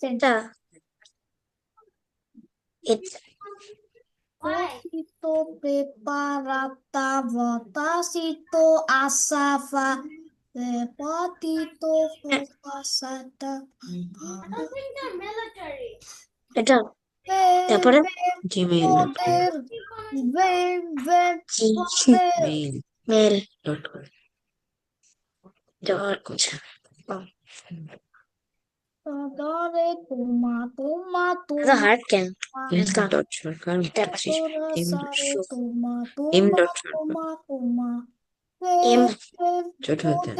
এটা এটা Cosito preparata votasito asava repotito focasata. এটা তারপরে Gmail Poder ver poder mail dot com dot Adore toma toma এটা toma হার্ড কেন এম ডট সরকার তারপরে Sare toma M toma dot Sarkar toma toma M ছোট হাতে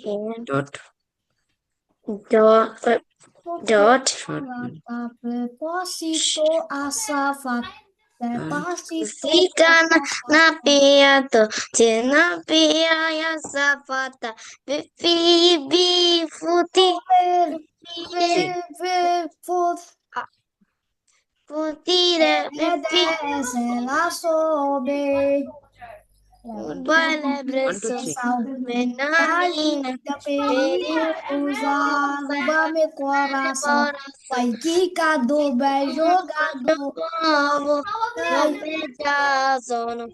poder dot dot Preparata preposito asava Repasito Vicana na piato, cena pia ya zapata, bibi futi, futire, bibi, la sobe vale breso, menanina, Luba me coração Pai que cado beijo gado povo, no pedazono,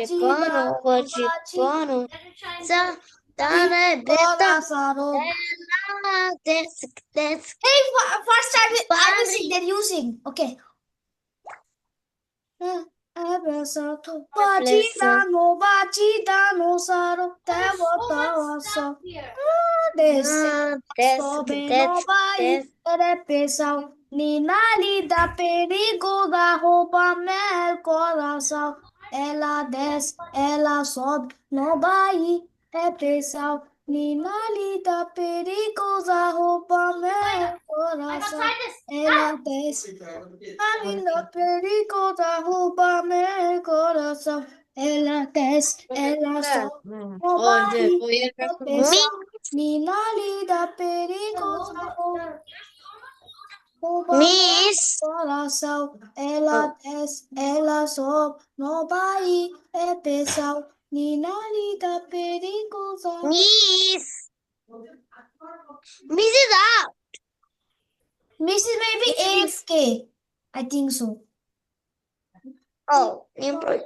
chipano, chipano, sa, dare beta, that's Hey, first I will sing, then you sing. Okay. Batidano, saro, tevotaso. Sobe no vai, pessoal. Nina lida perigo da roupa, meu coração. Ela desce, ela sobe, no vai, pessoal. Nina lida perigo da roupa, meu coração. Ela desce, a linda perigo da roupa, meu coração. Ela desce, ela sobe, no vai, pessoal. Nina lida perigo da roupa, meu Miss, coração. Ela desce, ela sobe, no vai, pessoal. Nina lida perigo da Miss, Miss is up. Mrs. Maybe AFK. I think so. Oh, important.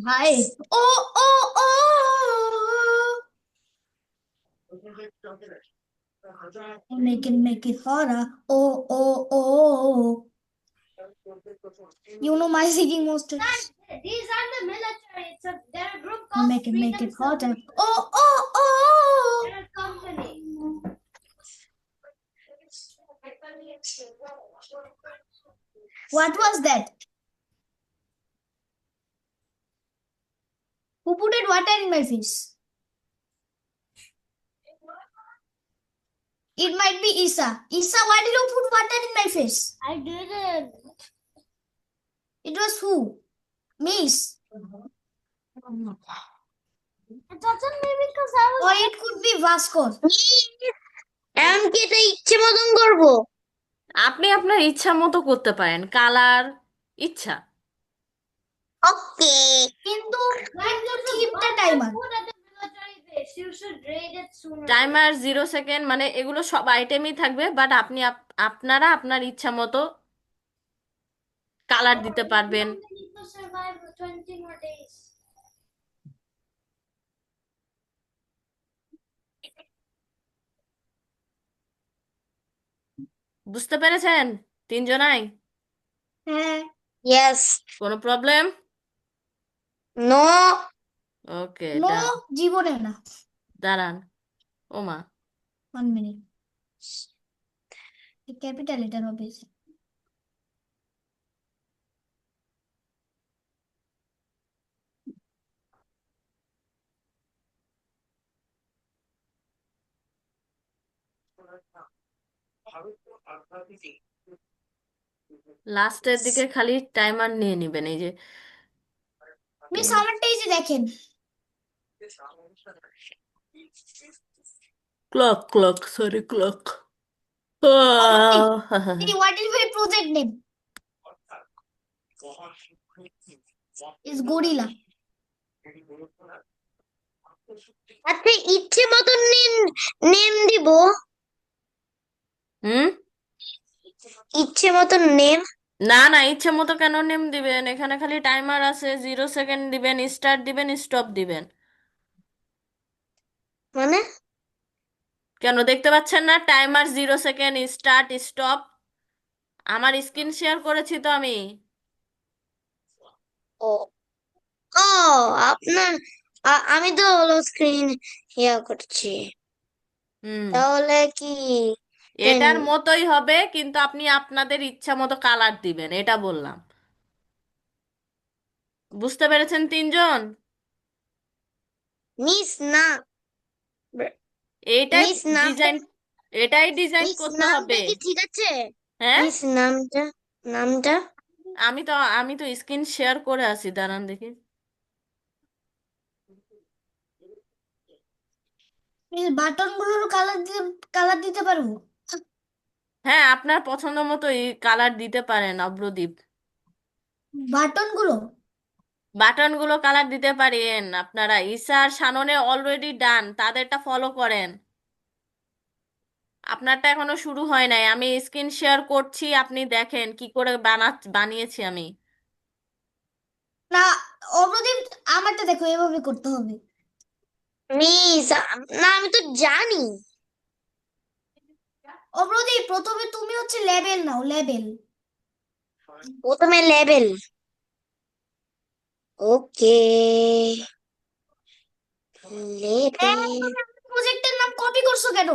Hi. Oh. Make it harder. Oh. You know my singing monster. These are the military. They're a group called Make Freedom it harder. Soldiers. Oh. They're a company. What was that? Who put water in my face? It might be Isa. Isa, why did you put water in my face? I didn't. It was who? Miss. It doesn't maybe because I was. Or it could be Vasco. এমনকি এটা ইচ্ছে মতন করবো আপনি আপনার ইচ্ছা মতো করতে পারেন কালার ইচ্ছা ওকে কিন্তু Guys, there's a থিমটা bunch of timer food at the military base. You should raid it sooner. Timer 0 second মানে এগুলো সব আইটেমই থাকবে বাট আপনি আপনারা আপনার ইচ্ছা মতো কালার দিতে পারবেন We need to survive 20 more days. বুঝতে পেরেছেন তিনজনাই হ্যাঁ ইয়েস কোনো প্রবলেম নো ওকে নো জীবনে না দাঁড়ান ওমা 1 মিনিট ক্যাপিটাল লেটার হবে লাস্টের দিকে খালি টাইমার নিয়ে নিবেন এই যে মিস আমারটাই যে দেখেন clock sorry clock Hey, what is my project name? Is gorilla. আচ্ছা ইচ্ছে মতন নেম দিব, হুম? ইচ্ছে মতন নেম। না না, ইচ্ছে মতো কেন নেম দিবেন? এখানে খালি টাইমার আছে, 0 সেকেন্ড দিবেন, স্টার্ট দিবেন, স্টপ দিবেন। মানে কেন দেখতে পাচ্ছেন না? Timer, 0 second, start, stop. আমার স্ক্রিন শেয়ার করেছি তো আমি। ও ও আপনার আমি তো হলো স্ক্রিন করছি, হুম। তাহলে কি এটার মতোই হবে, কিন্তু আপনি আপনাদের ইচ্ছা মতো কালার দিবেন, এটা বললাম। বুঝতে পেরেছেন তিনজন? মিস না এইটাই মিস নামটা ডিজাইন, এটাই ডিজাইন মিস করতে নামটা হবে। কি ঠিক আছে? হ্যাঁ, মিস নামটা আমি তো স্ক্রিন শেয়ার করে আছি, দাঁড়ান দেখি। বাটন গুলোর কালার দিতে পারবো? হ্যাঁ, আপনার পছন্দ মতো কালার দিতে পারেন অব্রদীপ। বাটন গুলো? বাটনগুলো কালার দিতে পারেন আপনারা। ঈশা আর শাননে অলরেডি ডান, তাদেরটা ফলো করেন। আপনারটা এখনো শুরু হয় নাই। আমি স্ক্রিন শেয়ার করছি, আপনি দেখেন কি করে বানিয়েছি আমি। না, অবদীপ, আমারটা দেখো, এভাবে করতে হবে। মিস না আমি তো জানি। অবদীপ, প্রথমে তুমি হচ্ছে লেবেল নাও, লেবেল। প্রথমে লেভেল, ওকে লেভেল। প্রজেক্টের নাম কপি করছো কেন?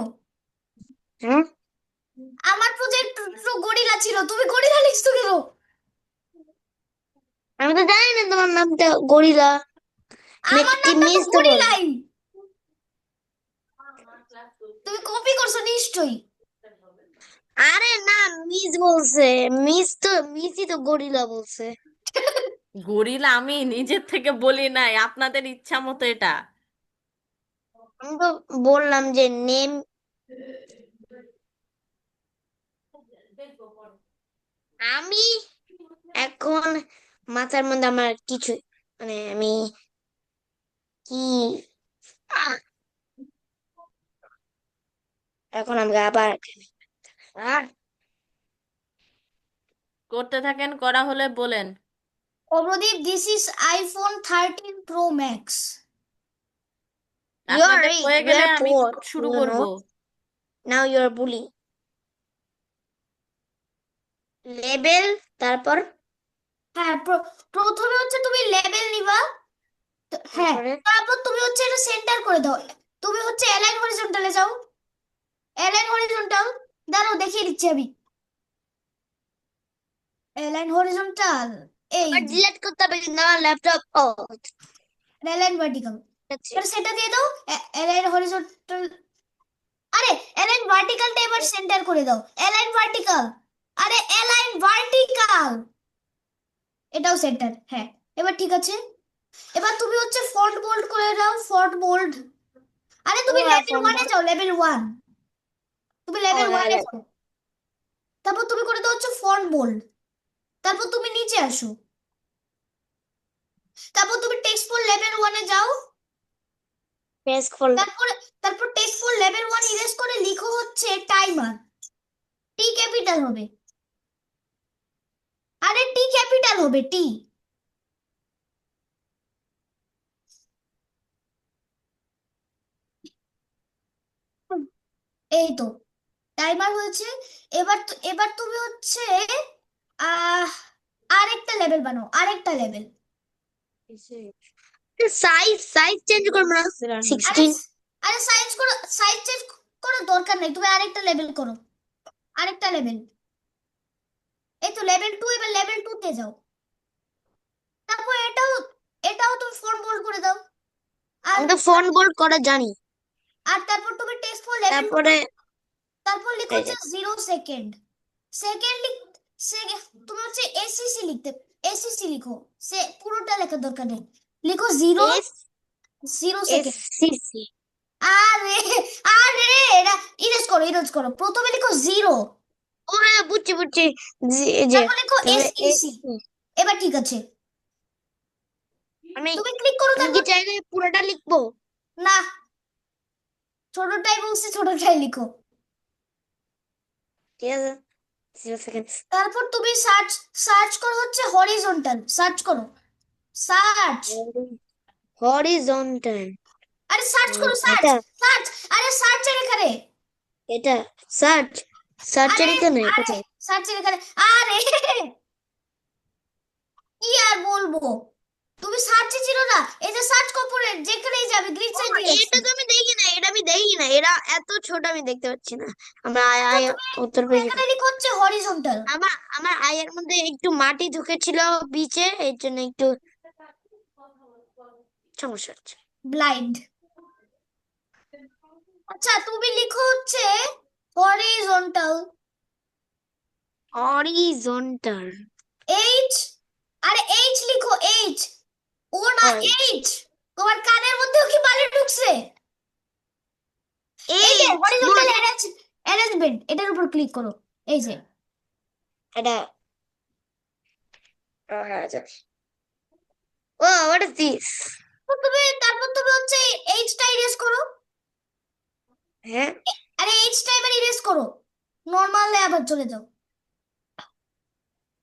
হ্যাঁ আমার প্রজেক্ট তো গরিলা ছিল, তুমি গরিলা লিখছো কেন? আমি তো জানি না তোমার নামটা গরিলা, আমার মেকটি নামটা তো মিস তো বল। গরিলাই। তুমি কপি করছো নিশ্চয়ই। আরে না, মিস বলছে, মিসই তো গরিলা বলছে। গরিলা আমি নিজের থেকে বলি নাই, আপনাদের ইচ্ছা মতো এটা। আমি তো বললাম যে নেম। আমি এখন মাথার মধ্যে আমার কিছু মানে আমি কি আহ, এখন আমি আবার আহ, করতে থাকেন, করা হলে বলেন। Avdeep, this is iPhone 13 pro max. you are আপনাদের rich, হয়ে we গেলে are আমি poor, কোড শুরু you করব। know, now you are bully. Label, তারপর হ্যাঁ, প্রথমে হচ্ছে তুমি লেবেল নিবা। হ্যাঁ, তারপরে তারপর তুমি হচ্ছে এটা সেন্টার করে দাও। তুমি হচ্ছে অ্যালাইন হরিজন্টালে যাও। অ্যালাইন হরিজন্টাল, দাঁড়াও দেখিয়ে দিচ্ছি আমি। অ্যালাইন হরিজন্টাল, এই আবার যে ডিলিট করতে হবে কিন্তু আমার ল্যাপটপ। ও অ্যালাইন ভার্টিক্যাল, ঠিক আছে। এবার সেটা দিয়ে দাও। অ্যালাইন হরিজন্টাল, আরে অ্যালাইন ভার্টিক্যালটা এবার সেন্টার করে দাও। অ্যালাইন ভার্টিক্যাল, আরে অ্যালাইন ভার্টিক্যাল, এটাও সেন্টার। হ্যাঁ, এবার ঠিক আছে। এবার তুমি হচ্ছে ফন্ট বোল্ড করে দাও, ফন্ট বোল্ড। আরে ও তুমি হ্যাঁ লেভেল ফোন 1 এ যাও, লেভেল 1। তুমি ও লেভেল হ্যাঁ 1 এ যাও। তারপর তুমি করে দাও হচ্ছে ফন্ট বোল্ড। তারপর তুমি নিচে আসো। তারপর তুমি টেক্সট ফর লেভেল 1 এ যাও। পেজ খোল। তারপর তারপর টেক্সট ফর লেভেল 1 ইরেজ করে লিখো হচ্ছে টাইমার। টি ক্যাপিটাল হবে। আরে টি ক্যাপিটাল হবে, টি। এই তো টাইমার হয়েছে। এবার তুমি হচ্ছে আহ আরেকটা লেভেল বানাও, আরেকটা লেভেল। সাইজ চেঞ্জ করবো না, আরে 16। আরে সাইজ চেঞ্জ করার দরকার নেই, তুমি আরেকটা লেভেল করো, আরেকটা লেভেল। এই তো লেভেল 2, এবার লেভেল 2 তে যাও। তারপর এটাও তুমি ফন্ট বোল্ড করে দাও। আর আমি তো ফোন বোল্ড করা জানি। আর তারপর তুমি টেক্সট ফর লেভেল 2, তারপরে তারপর লিখো এই যে হচ্ছে 0 সেকেন্ড। সেকেন্ড তুমি হচ্ছে এসিসি এসিসি লিখো। সে পুরোটা লেখার দরকার নেই, লিখো জিরো এস 0 সেকেন্ড। সি সি। আরে আরে এটা ইরেজ করো, প্রথমে লিখো 0, ও হ্যাঁ বুঝছি বুঝছি, যে তারপর লিখো তারপরে এসইসি। এবার ঠিক আছে, আমি তুমি ক্লিক করো আমি কি তারপর। চাইলে পুরোটা লিখবো? না, ছোটটাই বলছি, ছোটটাই লিখো। ঠিক আছে, 0 সেকেন্ড। তারপর তুমি সার্চ সার্চ করো হচ্ছে হরিজন্টাল, সার্চ করো, সার্চ। হরিজন্টাল। আরে সার্চ করো, সার্চ, এটা সার্চ। আরে সার্চের এখানে, এটা সার্চ, সার্চের আরে এখানে আরে কোথায়? সার্চের এখানে। আরে কি আর বলবো, তুমি সার্চে ছিল না, এই যে সার্চ কম্পোনেন্ট যেখানেই যাবে গ্রিড সাইড দিয়ে এটা যাচ্ছে। তো আমি দেখি না, এটা আমি দেখি না, এরা এত ছোট আমি দেখতে পাচ্ছি না। আমরা আচ্ছা, তুমি উত্তর তুমি পেয়ে এখানে লিখো হচ্ছে হরিজন্টাল। আমার আমার আয়ের মধ্যে একটু মাটি ঢুকেছিল বিচে, এর জন্য একটু সমস্যা হচ্ছে। ব্লাইন্ড। আচ্ছা, তুমি লিখো হচ্ছে হরিজন্টাল, হরিজন্টাল। এইচ। আরে এইচ লিখো, এইচ। ও না, এইচ। তোমার কানের মধ্যেও কি বালি ঢুকছে? এই যে হরিজন্টাল অ্যারেঞ্জমেন্ট, এটার উপর ক্লিক করো, এই যে। এটা ও হোয়াট ইজ দিস? তারপর তুমি হচ্ছে এইচটা ইরেজ করো। হ্যাঁ, আরে এইচটা এবার ইরেজ করো, নর্মালে আবার চলে যাও।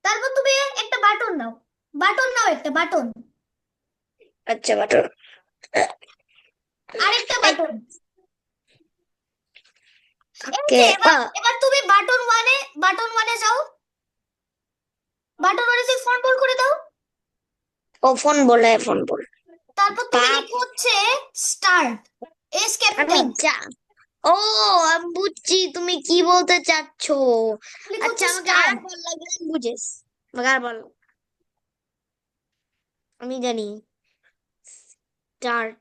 তারপর তুমি একটা বাটন নাও, বাটন নাও, একটা বাটন, আচ্ছা বাটন। আরেকটা বাটন। এই ওকে, যে এবার এবার তুমি বাটন ওয়ানে যাও, বাটন ওয়ানে যে ফোন বল করে দাও। ও ফোন বলে, ফোন বল। তারপর তুমি বাপ। লিখো হচ্ছে স্টার্ট, এস আমি ক্যাপিটাল। যা ও আমি বুঝছি তুমি কি বলতে চাচ্ছ। লিখো আচ্ছা হচ্ছে আমাকে আর স্টার্ট। বল লাগবে, আমি বুঝেছি। আমাকে আর বল, আমি জানি। স্টার্ট,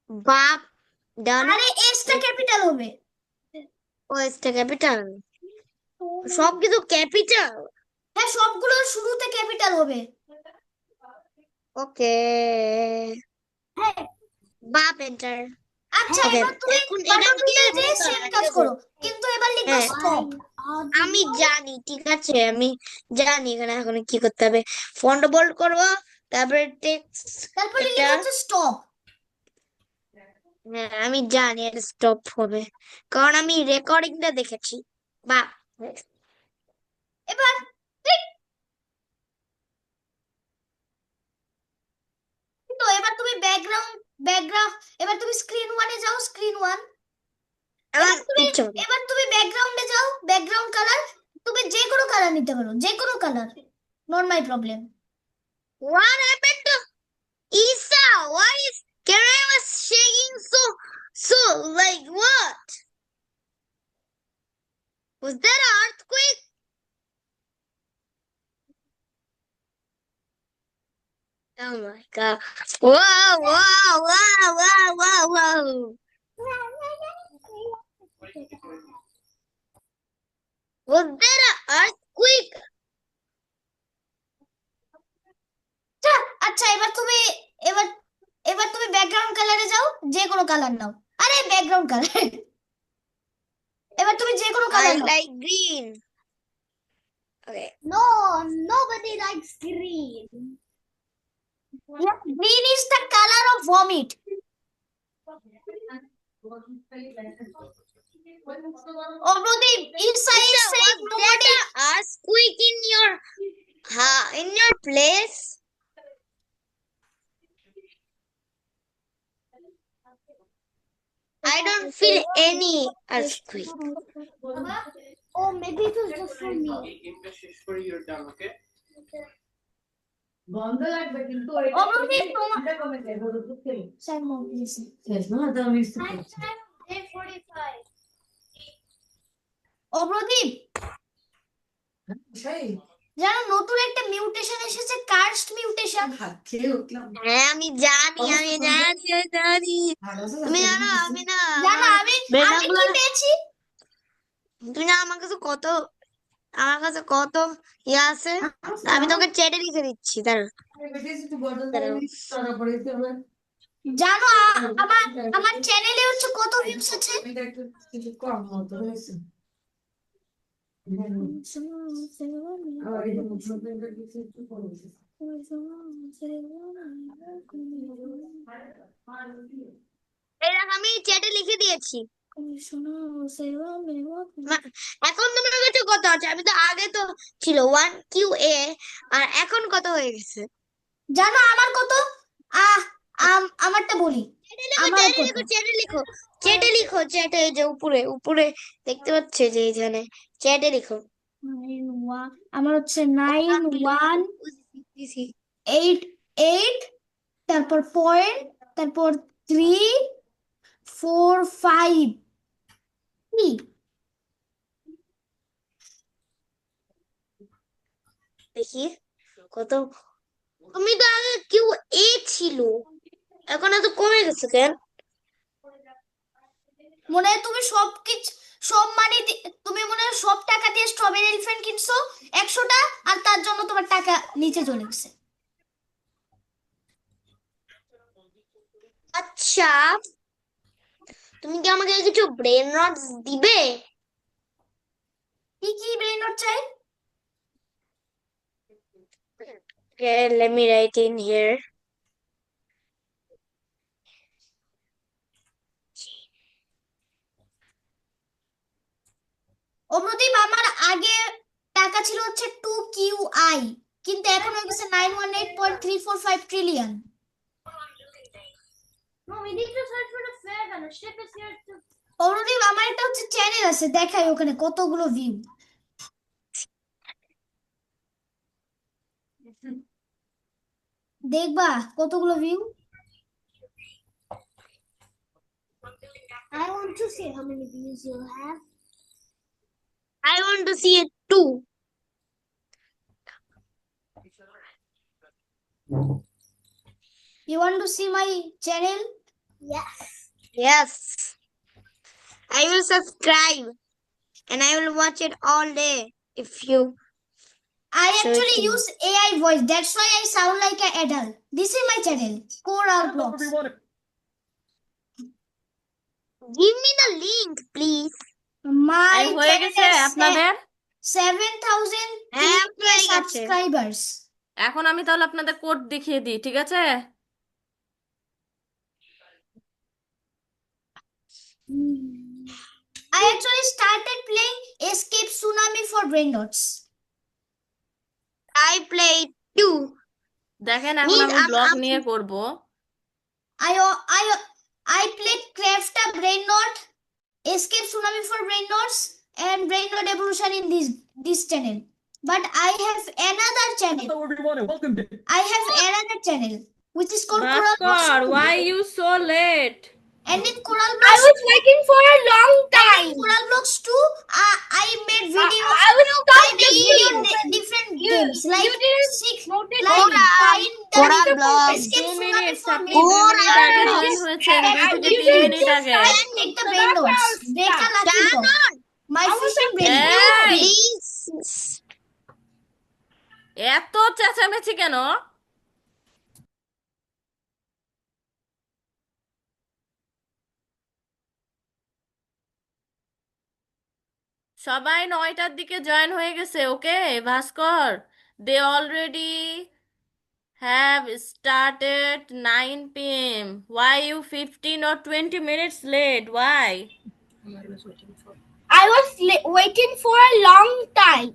বাপ, ডান। আরে এসটা ক্যাপিটাল হবে। ও এসটা ক্যাপিটাল, সব কিছু ক্যাপিটাল। হ্যাঁ, সবগুলো শুরুতে ক্যাপিটাল হবে। ওকে, হ্যাঁ। বাপ এন্টার। আচ্ছা, ওকে, এবার তুমি এখন এটা বাটন আমাকে টুলে যে বলতে হবে সেম না, ঠিক কাজ আছে? করো, কিন্তু এবার লিখো হ্যাঁ স্টপ। আমি জানি, ঠিক আছে, আমি জানি এখানে এখন কি করতে হবে। ফন্ট বোল্ড করবো, তারপরে টেক্সট তারপরে এটা। লিখো হচ্ছে স্টপ। হ্যাঁ আমি জানি এটা স্টপ হবে, কারণ আমি রেকর্ডিংটা দেখেছি। বা এবার click। তো এবার তুমি ব্যাকগ্রাউন্ড, এবার তুমি স্ক্রিন ওয়ানে যাও, স্ক্রিন ওয়ান। আমার এবার তুমি ইচ্ছে মতো। এবার তুমি ব্যাকগ্রাউন্ডে যাও, ব্যাকগ্রাউন্ড কালার। তুমি যে কোনো কালার নিতে পারো, যে কোনো colour, not my problem. What happened to Isa? Why is camera was shaking so like what? Was that an earthquake? Oh my god. Whoa, whoa, whoa, whoa, whoa, whoa. Was that an earthquake? আচ্ছা, এবার এবার তুমি background কালারে যাও, যে কোনো colour নাও। আরে background colour এবার তুমি যে কোনো I colour now. like green. Okay. No, nobody likes green. Yeah, green is the color of vomit. Obrodeep, inside Isa, saying was nobody. that an earthquake in your place? I don't feel any earthquake. Oh, maybe it was just for me. গন্ধ লাগবে কিন্তু Obrodeep, তোমার Side more, please. শেষ না তো আমি Day 45. অব্রদীপ, সেই জানো নতুন একটা মিউটেশন এসেছে, কার্সড মিউটেশন। ভাত খেয়ে উঠলাম হ্যাঁ আমি জানি, আমি জানি, আমি জানি। তুমি জানো আমি না জানো আমার আমি বেনাগুলা, কি পেয়েছি? তুমি না আমার কাছে কত ইয়ে আছে, আমি তোকে চেটে লিখে দিচ্ছি, দাঁড়া। জানো আমার আমার চ্যানেলে হচ্ছে কত ভিউজ আছে? একটু কিছু কম মতো হয়েছে আবার এই যে মুসলমানদের কিছু একটু করে দিছে। এই দেখ, আমি চ্যাটে লিখে দিয়েছি। এখন তোমার কাছে কত আছে? আমি তো আগে তো ছিল 1QA, আর এখন কত হয়ে গেছে? জানো আমার কত? আমারটা বলি। আমার চ্যাটে কত? লিখো, চ্যাটে লিখো, চ্যাটে লিখো, চ্যাটে, এই যে উপরে উপরে দেখতে পাচ্ছে যে এইখানে চ্যাটে লিখো। আমার হচ্ছে 9188, তারপর পয়েন্ট, তারপর 345 কি? দেখি কত। তুমি তো আগে QA ছিল, এখন এত কমে গেছে কেন? মনে হয় তুমি সবকিছু, সব মানি তুমি মনে হয় সব টাকা দিয়ে স্ট্রবেরি এলিফ্যান্ট কিনছো 100টা, আর তার জন্য তোমার টাকা নিচে চলে গেছে। আচ্ছা, তুমি কি আমাকে কিছু ব্রেন রটস দিবে? কি কি ব্রেন রট চাই? Okay, let me write in here. Amardeep, আমার আগে টাকা ছিল হচ্ছে 2QI, কিন্তু এখন হয়ে গেছে 918.345 trillion. No, we need to search for the flag and the ship is here to. Amardeep, আমার একটা হচ্ছে চ্যানেল আছে, দেখাই ওখানে কতগুলো ভিউ। দেখবা কতগুলো view? I want to see how many views you have. I want to see it too. You want to see my channel? Yes. I will subscribe and I will watch it all day if you. I So actually it's- use AI voice. That's why I sound like an adult. This is my channel, Coral Vlogs. Give me the link, please. My এই হয়ে channel গেছে has আপনাদের? 7,000 হ্যাঁ, হয়ে গেছে। subscribers. এখন আমি তাহলে আপনাদের কোড দেখিয়ে দিই, ঠিক আছে? I actually started playing Escape Tsunami for Brain Dots. I played too. দেখেন এখন Means আমি I'm- ব্লগ I'm- নিয়ে করব। I played Crafta Brain Dot, Escape Tsunami for Brain Dots, and Brain Dot Evolution in this channel. But I have another channel. Hello everyone and welcome to I have another channel which is called Coral Bhaskar, Vlogs 2. why you so late? And in Coral Vlogs, waiting for a long and in Coral Vlogs 2, I made videos. I made video different games like Coral Vlogs. Escape 2 Tsunami minute, for আপনি Brain 2 Dots. Minute আগে join হয়েছেন, 2 থেকে 3 minute আগে। And take the Brain Dots. Break a lucky draw. My fishing brain. এই, Please. এত চেঁচামেচি কেন? সবাই 9টার দিকে জয়েন হয়ে গেছে, okay Bhaskar? They already have started 9 p.m. Why you 15 or 20 minutes late? Why? I was waiting for a long time.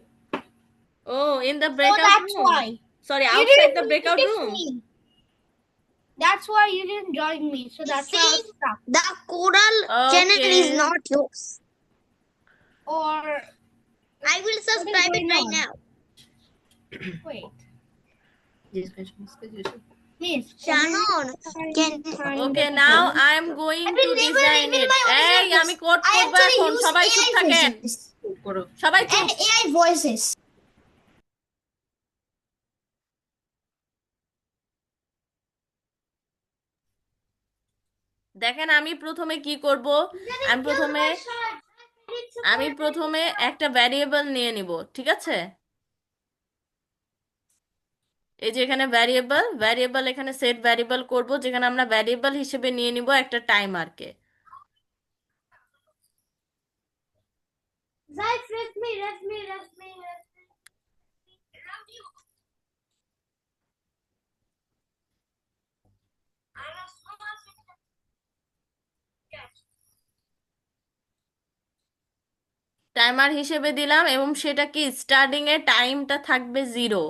Oh, in the breakout room. Sorry, outside the breakout room. That's why you didn't join me. So that's why I was stuck. The Coral channel is Okay. not yours. Or I will subscribe it right now. wait. Shannon, can Okay, now I'm going I to will never design reveal it. my original এই voice. আমি code I করব actually এখন, use সবাই চুপ AI থাকেন, voices সবাই চুপ। and AI voices. দেখেন আমি প্রথমে কি করব, আমি প্রথমে একটা ভ্যারিয়েবল নিয়ে নিব, ঠিক আছে? এই যে এখানে ভ্যারিয়েবল এখানে সেট ভ্যারিয়েবল করব, যেখানে আমরা ভ্যারিয়েবল হিসেবে নিয়ে নিব একটা টাইমারকে। Zai, rest me, rest me, rest me, rest me. Timer হিসেবে দিলাম এবং সেটা কি স্টার্টিং এ টাইমটা থাকবে 0,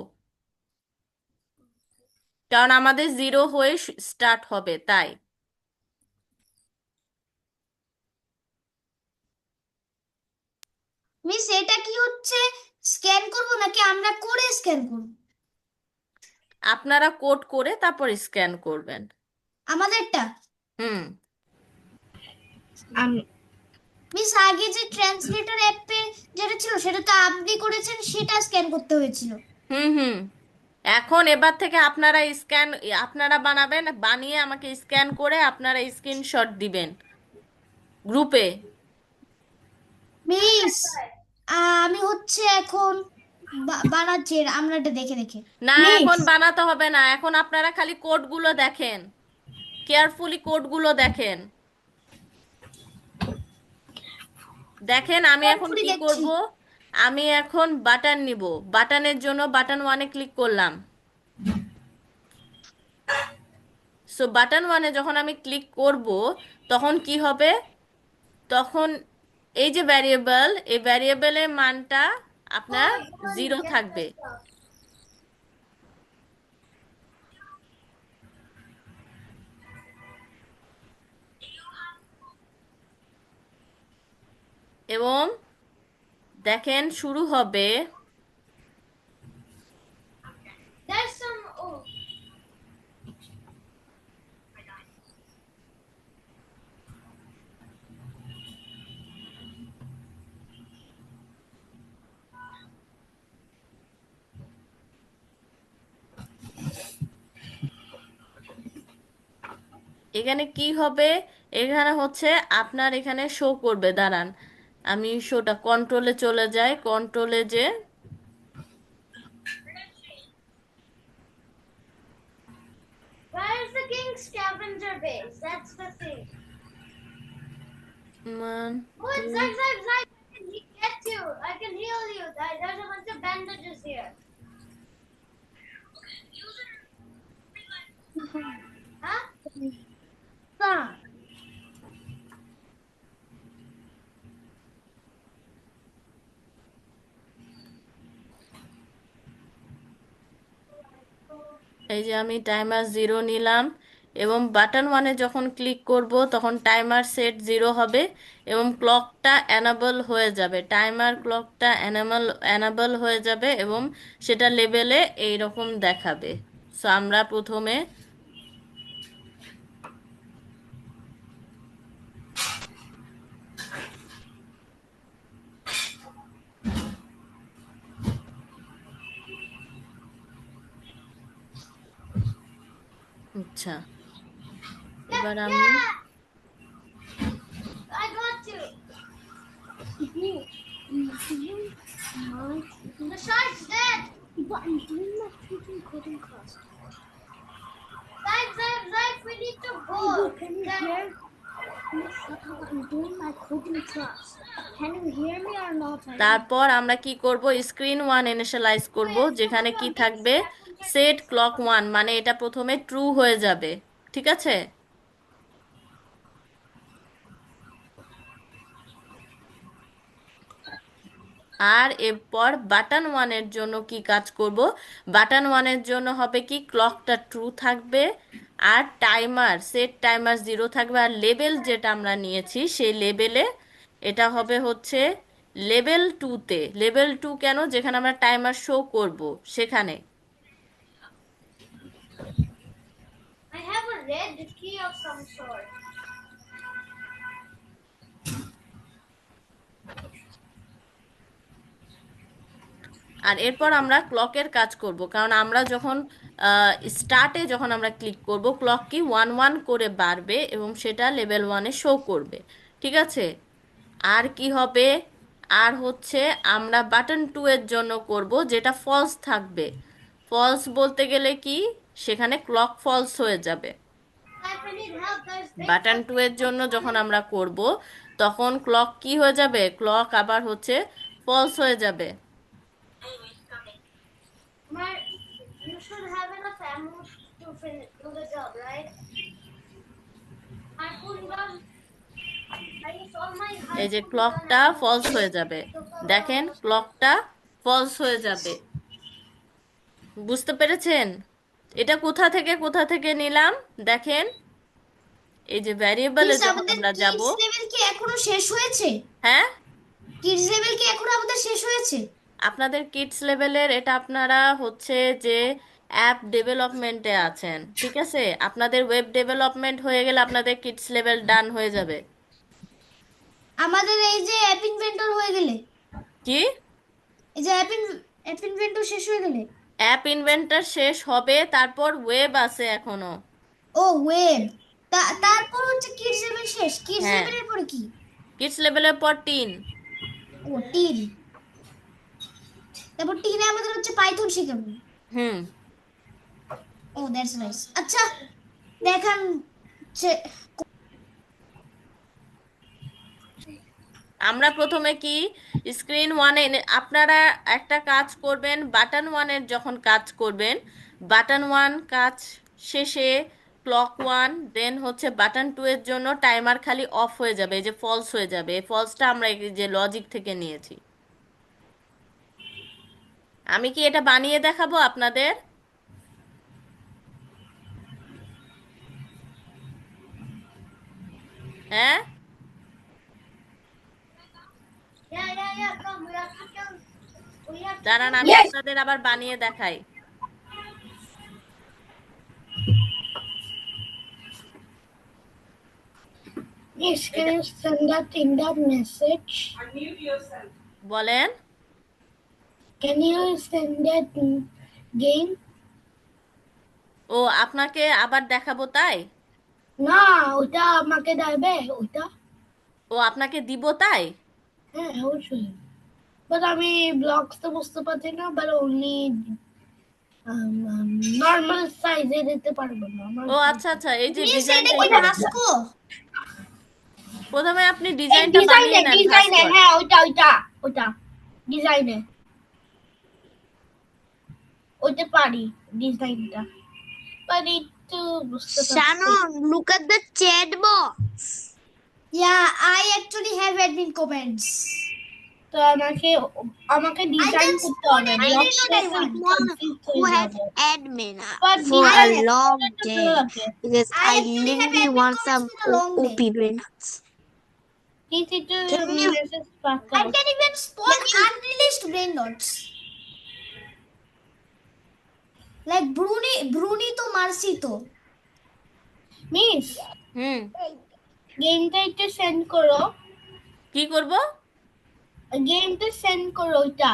কারণ আমাদের 0 হয়ে স্টার্ট হবে তাই। মিস এটা কি হচ্ছে, স্ক্যান করব নাকি আমরা করে স্ক্যান করব? আপনারা কোড করে তারপর স্ক্যান করবেন। আমাদেরটা? হুম। মিস আগে যে ট্রান্সলেটর অ্যাপে যেটা ছিল সেটা তো আপনি করেছেন, সেটা স্ক্যান করতে হয়েছিল। হুম হুম এখন এবার থেকে আপনারা বানাবেন, বানিয়ে আমাকে স্ক্যান করে আপনারা স্ক্রিনশট দিবেন গ্রুপে। মিস আমি হচ্ছে এখন বানাচ্ছি, আমরা এটা দেখে দেখে। না, এখন মিস বানাতে হবে না, এখন আপনারা খালি কোডগুলো দেখেন, কেয়ারফুলি কোডগুলো দেখেন। দেখেন আমি এখন কেয়ারফুলি কি দেখছি। করব। আমি এখন বাটন নিব, বাটনের জন্য বাটন 1-এ ক্লিক করলাম। সো বাটন 1-এ যখন আমি ক্লিক করব তখন কি হবে, তখন এই যে ভ্যারিয়েবল, এই ভ্যারিয়েবলের মানটা আপনার Oh, Jordan, 0 get থাকবে। the stuff. এবং দেখেন শুরু হবে। There's some. Oh, এখানে কি হবে, এখানে হচ্ছে আপনার এখানে শো করবে, দাঁড়ান আমি শোটা কন্ট্রোলে চলে যাই, কন্ট্রোলে যে where's the King's Scavenger Base? That's the thing. Oh, it's Zai, Zai, Zai. I can get you. I can heal you. There's a bunch of bandages here. Huh? এই যে আমি টাইমার 0 নিলাম এবং বাটন 1-এ যখন ক্লিক করব তখন timer set 0 হবে এবং ক্লকটা অ্যানাবল হয়ে যাবে, টাইমার ক্লকটা অ্যানাবল হয়ে যাবে এবং সেটা লেভেলে এইরকম দেখাবে। সো আমরা প্রথমে আচ্ছা এবার আমি I got you. The shark's dead. But I'm doing my freaking coding class. Zai, we need to go. Can you hear? I'm doing my coding class. Can you hear me or not? তারপর আমরা কি করব, screen 1 initialise করব, যেখানে কি থাকবে set clock 1, মানে এটা প্রথমে ট্রু হয়ে যাবে, ঠিক আছে। আর এরপর বাটন 1-এর জন্য কি কাজ করব, বাটন 1-এর জন্য হবে কি ক্লকটা ট্রু থাকবে আর সেট টাইমার 0 থাকবে, আর লেভেল যেটা আমরা নিয়েছি সেই লেভেলে এটা হবে হচ্ছে লেভেল 2-তে। লেভেল 2 কেন, যেখানে আমরা টাইমার শো করব সেখানে। I have a red key of some sort. আর এরপর আমরা ক্লকের কাজ করব, কারণ আমরা যখন স্টার্টে যখন আমরা ক্লিক করব ক্লক কি 1-1 করে বাড়বে এবং সেটা লেভেল 1-এ শো করবে, ঠিক আছে। আর কি হবে, আর হচ্ছে আমরা বাটন 2-এর জন্য করব যেটা ফলস থাকবে। ফলস বলতে গেলে কি, সেখানে ক্লক ফলস হয়ে যাবে। If I need help, there's big button stuff. 2-এর জন্য যখন আমরা করব তখন ক্লক কি হয়ে যাবে? ক্লক আবার হচ্ছে ফলস হয়ে যাবে। You should have enough ammo to finish do the job, right? My full gun. I use all my high এই যে full gun ক্লকটা ammo. ফলস হয়ে যাবে, So for দেখেন ক্লকটা ফলস হয়ে যাবে। বুঝতে পেরেছেন? এটা কোথা থেকে নিলাম দেখেন, এই যে ভ্যারিয়েবলে মিস যখন আমাদের আমরা যাব। কিডস লেভেল কি এখনো শেষ হয়েছে? হ্যাঁ, কিডস লেভেল কি এখনো আমাদের শেষ হয়েছে? আপনাদের কিডস লেভেলের এটা আপনারা হচ্ছে যে অ্যাপ ডেভেলপমেন্টে আছেন, ঠিক আছে? আপনাদের ওয়েব ডেভেলপমেন্ট হয়ে গেলে আপনাদের কিডস লেভেল ডান হয়ে যাবে। আমাদের এই যে অ্যাপ ইনভেন্টর হয়ে গেলে, কি? এই যে অ্যাপ ইনভেন্টর শেষ হয়ে গেলে, অ্যাপ ইনভেন্টর শেষ হবে, তারপর ওয়েব আছে এখনো। ও ওয়েব, তারপর হচ্ছে কিডস লেভেল শেষ। কিডস হ্যাঁ, লেভেলের পরে কি? কিডস লেভেলের পর টিন। ও টিন। তারপর টিনে আমাদের হচ্ছে পাইথন শেখাবে। হুম। ও দ্যাটস নাইস। আচ্ছা দেখান আমরা প্রথমে কি স্ক্রিন ওয়ানে আপনারা একটা কাজ করবেন, বাটন ওয়ানের যখন কাজ করবেন, বাটন ওয়ান কাজ শেষে ক্লক ওয়ান, দেন হচ্ছে বাটন টু এর জন্য টাইমার খালি অফ হয়ে যাবে, এই যে ফলস হয়ে যাবে। এই ফলসটা আমরা এই যে লজিক থেকে নিয়েছি। আমি কি এটা বানিয়ে দেখাবো আপনাদের? হ্যাঁ, yeah. Come, we have to kill. We have to দাঁড়ান kill. আমি আপনাদের আবার বানিয়ে দেখাই। Yes, can you send that in that message? বলেন। Can you send that game? ও, আপনাকে আবার দেখাবো তাই? না ওটা আমাকে দেবে ওটা। ও, আপনাকে দিব তাই? হ্যাঁ অবশ্যই, বাট আমি ব্লগস তো বুঝতে পারছি না, বাট অনলি নর্মাল সাইজে দিতে পারবো না আমার। ও আচ্ছা আচ্ছা, এই যে মিস এটা ডিজাইনটা কি ভাস্কো? প্রথমে আপনি ডিজাইনটা বানিয়ে নেন ডিজাইনে, ভাস্কর। হ্যাঁ ওটা ডিজাইনে ওইটা পারি, ডিজাইনটা পারি একটু বুঝতে পারছি। Shannon, look at the chat box. Yeah, I actually have admin comments. তো আমাকে ডিজাইন can করতে spawn হবে, any blogs node I want. Someone who has admin But for a design long করতে day লাগে। because I I actually have literally admin want comments some with a long day. OP brains. Please একটু Can you- message Pathao. I can even spawn unreleased brain nodes. Like Bruni to Marcy to. Miss hmm, গেমটা একটু send করো, কি করব? গেমটা send করো ওইটা।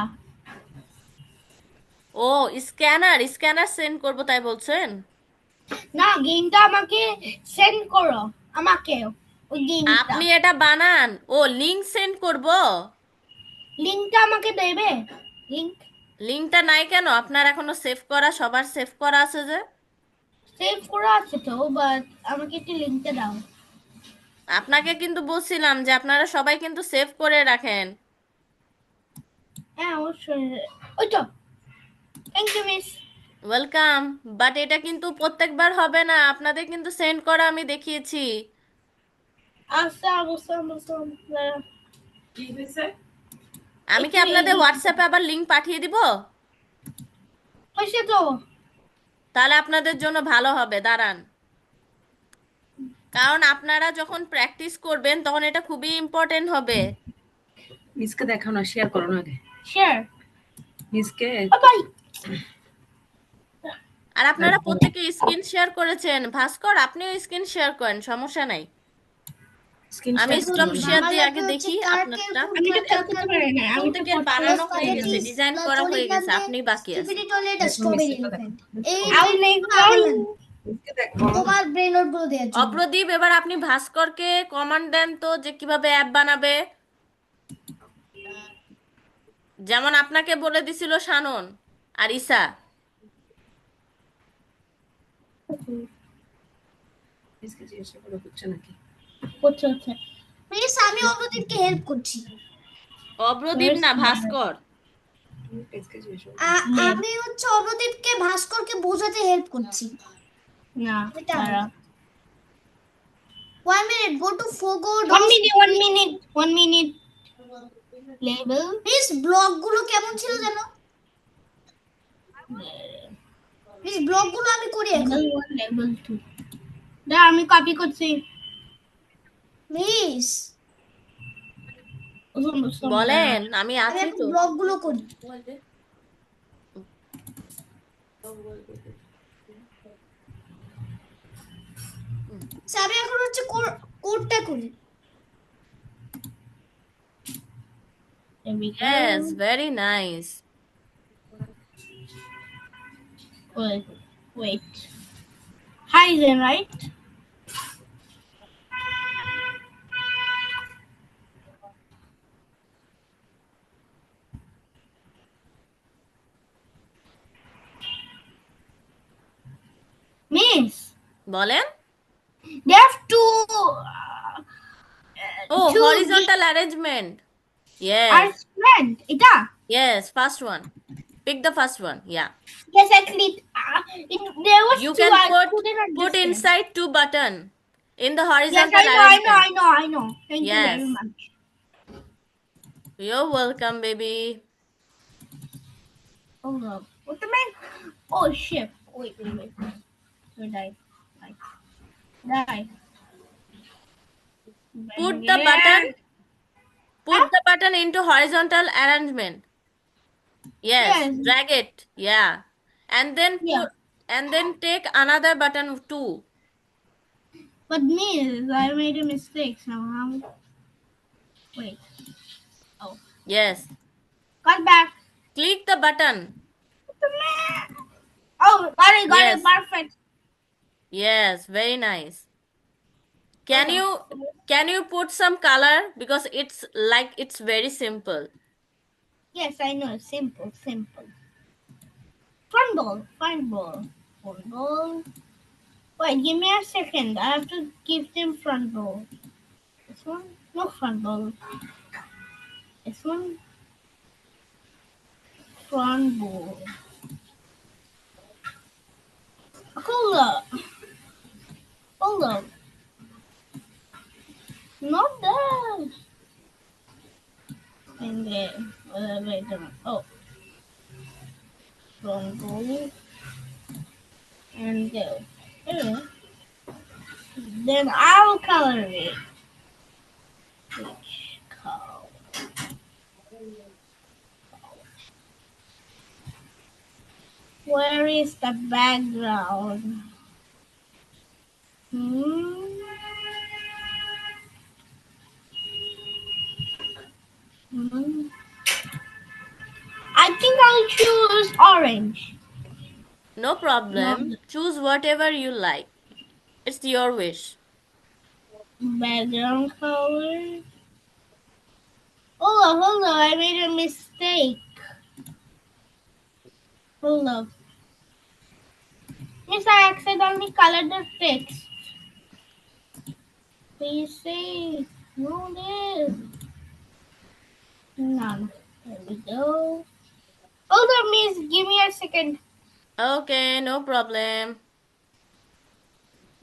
ও, scanner send করব তাই বলছেন? না গেমটা আমাকে সেন্ড করো, আমাকে ওই গেমটা আপনি এটা বানান। ও, লিংক সেন্ড করব? লিংকটা আমাকে দেবে। লিংকটা নাই কেন? আপনার এখনো সেভ করা, সবার সেভ করা আছে যে। সেভ করা আছে তো, বাট আমাকে একটু লিংকটা দাও। আপনাকে কিন্তু বলছিলাম যে আপনারা সবাই কিন্তু সেভ করে রাখেন। হ্যাঁ অবশ্যই, ওইটা। Thank you miss. Welcome. But এটা কিন্তু প্রত্যেকবার হবে না, আপনাদের কিন্তু সেন্ড করা আমি দেখিয়েছি। আচ্ছা আমি কি আপনাদের হোয়াটসঅ্যাপে আবার লিংক পাঠিয়ে দিব? হয়েছে তো। তাহলে আপনাদের জন্য ভালো হবে, দাঁড়ান। কারণ আপনারা যখন প্র্যাকটিস করবেন তখন এটা খুবই ইম্পর্টেন্ট হবে। মিসকে দেখাও না, শেয়ার করো না আগে শেয়ার মিসকে। বাই। আর আপনারা প্রত্যেকে স্ক্রিন শেয়ার করেছেন। ভাস্কর, আপনিও স্ক্রিন শেয়ার করেন, সমস্যা নাই। আমি স্টপ শেয়ার দিয়ে আগে দেখি আপনারটা। আমি তো খেলতে পারি না, আমি তো প্রত্যেকের বানানো হয়ে গেছে, ডিজাইন করা হয়ে গেছে, আপনি বাকি আছে। Stupidity toilet a strawberry elephant. এই I'll make মিসকে দেখো। তোমার ব্রেন নোট গুলো দেওয়ার জন্য। অপ্রদীপ, এবার আপনি ভাস্করকে কমান্ড দেন তো যে কিভাবে অ্যাপ বানাবে। যেমন আপনাকে বলে দিছিল শানন আর ঈশা। মিসকে জিজ্ঞাসা করো হচ্ছে নাকি। হচ্ছে মিস আমি অব্রদীপকে হেল্প করছি। অব্রদীপ না, ভাস্কর। আমি হচ্ছে অব্রদীপকে ভাস্করকে বোঝাতে হেল্প করছি। না, এটা দাঁড়া। 1 minute, go to Fogo One DOS. minute. Label. Miss ব্লগগুলো কেমন ছিল জানো? মিস ব্লগগুলো আমি করি এখন। Label 1, label 2. দাঁড়া, আমি কপি করছি। মিস বলেন, আমি আমি আছি এখন তো। ব্লগগুলো করি। আমি এখন হচ্ছে কোডটা করি। There we go. Yes, very nice. Wait. Hi then, right? Miss, বলেন। they have to Oh, to horizontal arrangement. Yes, arrangement. এটা? yes, first one. Pick the first one. Yeah. Yes, I clicked. There was You two. can I couldn't put understand. inside 2 button in the Yes, horizontal I arrangement. know. Thank you Yes. very much. You're welcome, baby. Hold up. What the man? Oh shit. Wait. You die. Put the button into horizontal arrangement. Yes, Yes. drag it. Yeah. And then Yeah. take another button too. But miss, I made a mistake somehow. Wait. Yes. Got back. Click the button. What the man? Oh, got it. Yes. Perfect. Yes, very nice. Can you put some color, because it's very simple. Yes, I know. Simple. Front ball. Wait, give me a second. I have to give them front ball. This one? No front ball. This one? Front ball. Hold up. Not that. And then, wait a minute. Oh. Front ball. And go. Here. Then I'll color it. Which color? Where is the background? I think I'll choose orange. No problem. No. Choose whatever you like. It's your wish. Background color. Hold up. I made a mistake. Hold up. Yes, I accidentally colored the text. Please say no this. None. There we go. Hold up, miss. Give me a second. Okay, no problem.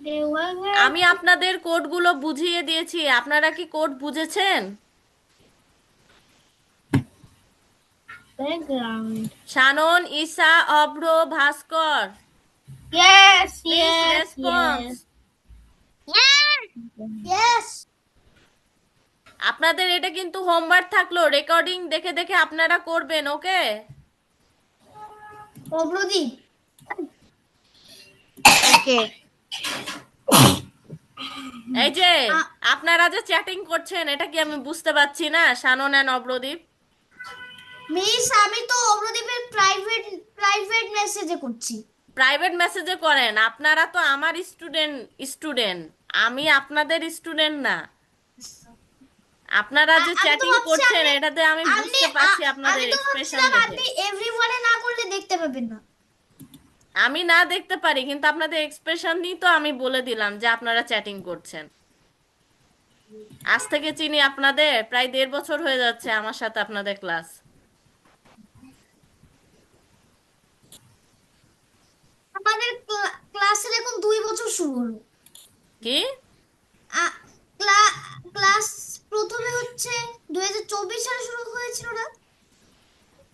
There was আমি আপনাদের কোডগুলো বুঝিয়ে দিয়েছি। আপনারা কি code বুঝেছেন? background. শানন, Isha, Avro, Bhaskar, Yes. please response. Yes. আপনাদের এটা কিন্তু হোমওয়ার্ক থাকলো, রেকর্ডিং দেখে দেখে আপনারা করবেন, ওকে? অব্রদীপ এই যে আপনারা যে চ্যাটিং করছেন, এটা কি আমি বুঝতে পারছি না? শানন এন্ড অভ্রদীপ, মিস আমি তো অব্রদীপের প্রাইভেট মেসেজে করছি। প্রাইভেট মেসেজে করেন। আপনারা তো আমার স্টুডেন্ট, আমি আপনাদের স্টুডেন্ট না। আপনারা যে আমি তো চ্যাটিং ভাবছি করছেন, এটাতে আমি বুঝতে পারছি আপনাদের আমি তো এক্সপ্রেশন ভাবছিলাম দেখে। আপনি এভরিওয়ানে না করলে দেখতে পাবেন না। আমি না দেখতে পারি, কিন্তু আপনাদের এক্সপ্রেশন নিয়ে তো আমি বলে দিলাম যে আপনারা চ্যাটিং করছেন। আজ থেকে চিনি আপনাদের, প্রায় 1.5 বছর হয়ে যাচ্ছে আমার সাথে আপনাদের ক্লাস। আমাদের ক্লাসের এখন 2 বছর শুরু হলো। কি? ক্লাস প্রথমে হচ্ছে 2024 সালে শুরু হয়েছিল না?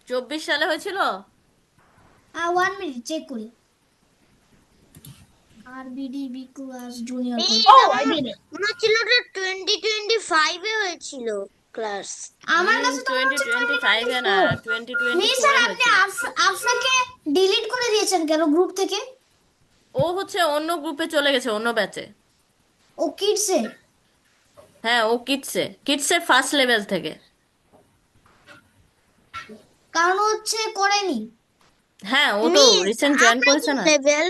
24 সালে হয়েছিল? 1 মিনিট চেক করি। RBDB class junior miss class. Oh, I আমার did it. মনে হচ্ছিল ওটা 2025-এ হয়েছিল ক্লাস। আমার কাছে তো মনে হচ্ছে 2025-এ না, 2024। মিস স্যার 2024-এ আপনি হয়েছিল। আপনাকে ডিলিট করে দিয়েছেন কেন গ্রুপ থেকে? ও হচ্ছে অন্য গ্রুপে চলে গেছে, অন্য ব্যাচে। ও কিডসে? হ্যাঁ, ও কিডসের ফার্স্ট লেভেল থেকে। কারণ হচ্ছে করেনি। হ্যাঁ, ও তো মিস রিসেন্ট জয়েন আমরা করেছে কোন না। লেভেল?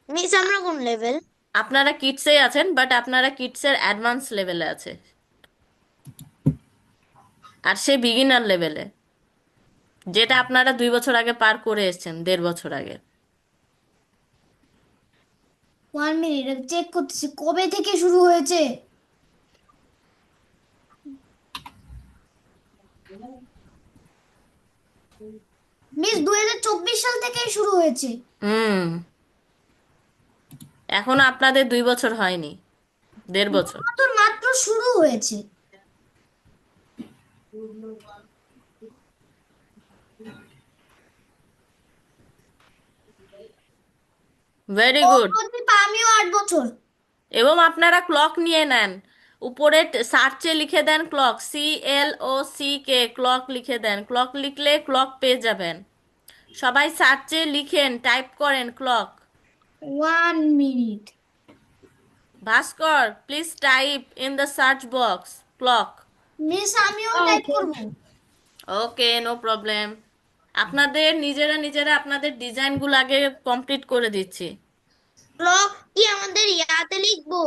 মিস আমরা কোন লেভেল? আপনারা কিডসেই আছেন, বাট আপনারা কিডসের অ্যাডভান্স লেভেলে আছে, আর সে বিগিনার লেভেলে, যেটা আপনারা 2 বছর আগে পার করে এসেছেন, 1.5 বছর আগে। 1 মিনিট চেক করতেছি কবে থেকে শুরু হয়েছে। মিস 2024 সাল থেকেই শুরু হয়েছে। হুম, এখনো আপনাদের 2 বছর হয়নি, 1.5 বছর। মাত্র মাত্র শুরু হয়েছে। ভেরি ও গুড। প্রদীপ আমিও 8 বছর। এবং আপনারা ক্লক নিয়ে নেন, উপরে সার্চে লিখে দেন ক্লক, CLOCK, ক্লক লিখে দেন। ক্লক লিখলে ক্লক পেয়ে যাবেন। সবাই সার্চে লিখেন, টাইপ করেন clock. 1 minute. Bhaskar, please type in the search box clock. Miss আমিও Oh, টাইপ okay. করব। ওকে, নো প্রবলেম। আপনাদের নিজেরা নিজেরা আপনাদের ডিজাইনগুলো আগে কমপ্লিট করে দিচ্ছি। ক্লক কি আমাদের ইয়াতে লিখবো?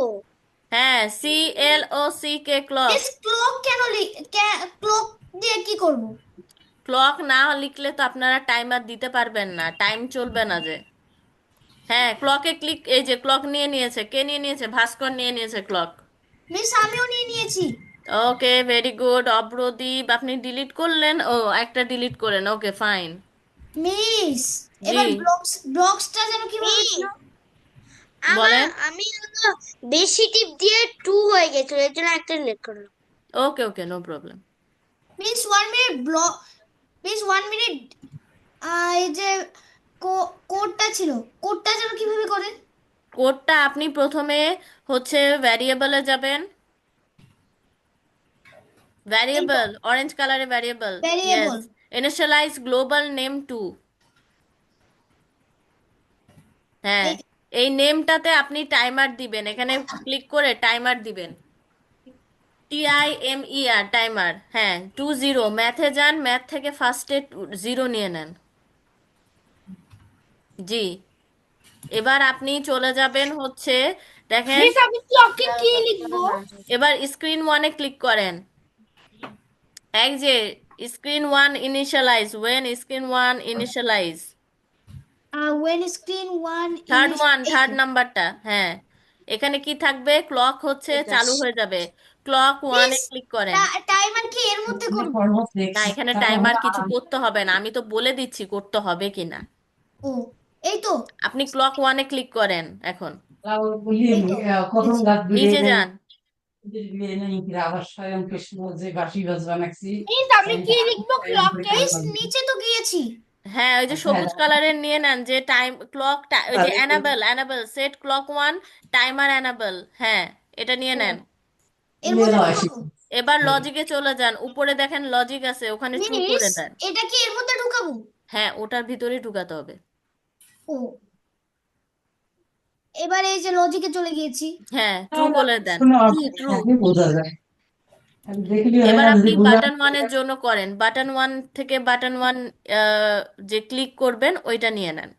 হ্যাঁ, CLOCK, ক্লক। মিস ক্লক কেন ক্লক দিয়ে কি করব? ক্লক না লিখলে তো আপনারা টাইমার দিতে পারবেন না, টাইম চলবে না যে। হ্যাঁ, ক্লকে ক্লিক, এই যে ক্লক নিয়ে নিয়েছে। কে নিয়ে নিয়েছে? ভাস্কর নিয়ে নিয়েছে ক্লক। মিস আমিও নিয়ে নিয়েছি। ওকে, ভেরি গুড। অব্রদীপ, আপনি ডিলিট করলেন? ও, একটা ডিলিট করেন, ওকে ফাইন। মিস জি, এবার ব্লকসটা যেন কিভাবে মিস ছিল? বলেন। আমি হলো বেশি টিপ দিয়ে 2 হয়ে গেছিল, এর জন্য একটা লিখ করলাম। Okay okay, no problem. Miss 1 minute miss 1 minute এই যে কোডটা ছিল, কোডটা যেন কিভাবে করে? কোডটা আপনি প্রথমে হচ্ছে ভ্যারিয়েবলে যাবেন। এই তো ভ্যারিয়েবল, অরেঞ্জ কালারে variable, yes. Variable. Initialize global name to. হ্যাঁ, এই এই নেমটাতে আপনি টাইমার দিবেন, এখানে ক্লিক করে টাইমার দিবেন। TIMER, timer. হ্যাঁ, 20, ম্যাথে যান, ম্যাথ থেকে ফার্স্টে 0 নিয়ে নেন। জি, এবার আপনি চলে যাবেন হচ্ছে, দেখেন, Miss, আমি ক্লকে কি লিখবো? এবার স্ক্রিন 1-এ ক্লিক করেন। এই যে screen 1 initialize, when screen 1 initialize, when screen 1 এই থার্ড তো নাম্বারটা। হ্যাঁ, এখানে কি থাকবে? ক্লক হচ্ছে চালু হয়ে যাবে। ক্লক মিস 1-এ ক্লিক করেন। টাইমার কি এর মধ্যে করব? না, এখানে টাইমার কিছু করতে হবে না, আমি তো বলে দিচ্ছি করতে হবে কিনা। ও এই তো আপনি ক্লক 1-এ ক্লিক করেন এখন। এই তো কদম বুঝেছি। গাছ নিচে যান। আবার স্বয়ং কৃষ্ণ যে বাঁশি বাজবা নাকছি মিস, আমি কি লিখবো ক্লকে? মিস নিচে তো গিয়েছি। হ্যাঁ, ওই যে সবুজ কালারের নিয়ে নেন, যে টাইম ক্লক, ওই যে enable set clock 1, timer enable. হ্যাঁ, এটা নিয়ে ও নেন। এর মধ্যে ঢুকাবো? এবার লজিকে চলে যান, উপরে দেখেন লজিক আছে, ওখানে ট্রু মিস করে দেন। এটা কি এর মধ্যে ঢুকাবো? হ্যাঁ, ওটার ভিতরে ঢুকাতে হবে। ও এবার এই যে লজিকে চলে গিয়েছি। হ্যাঁ, ট্রু করে দেন। ট্রু। বোঝা যায় দেখলি হয় এবার না আপনি যদি বোঝা বাটন 1-এর জন্য করেন, বাটন 1 থেকে বাটন 1 যে ক্লিক করবেন ওইটা নিয়ে নেন।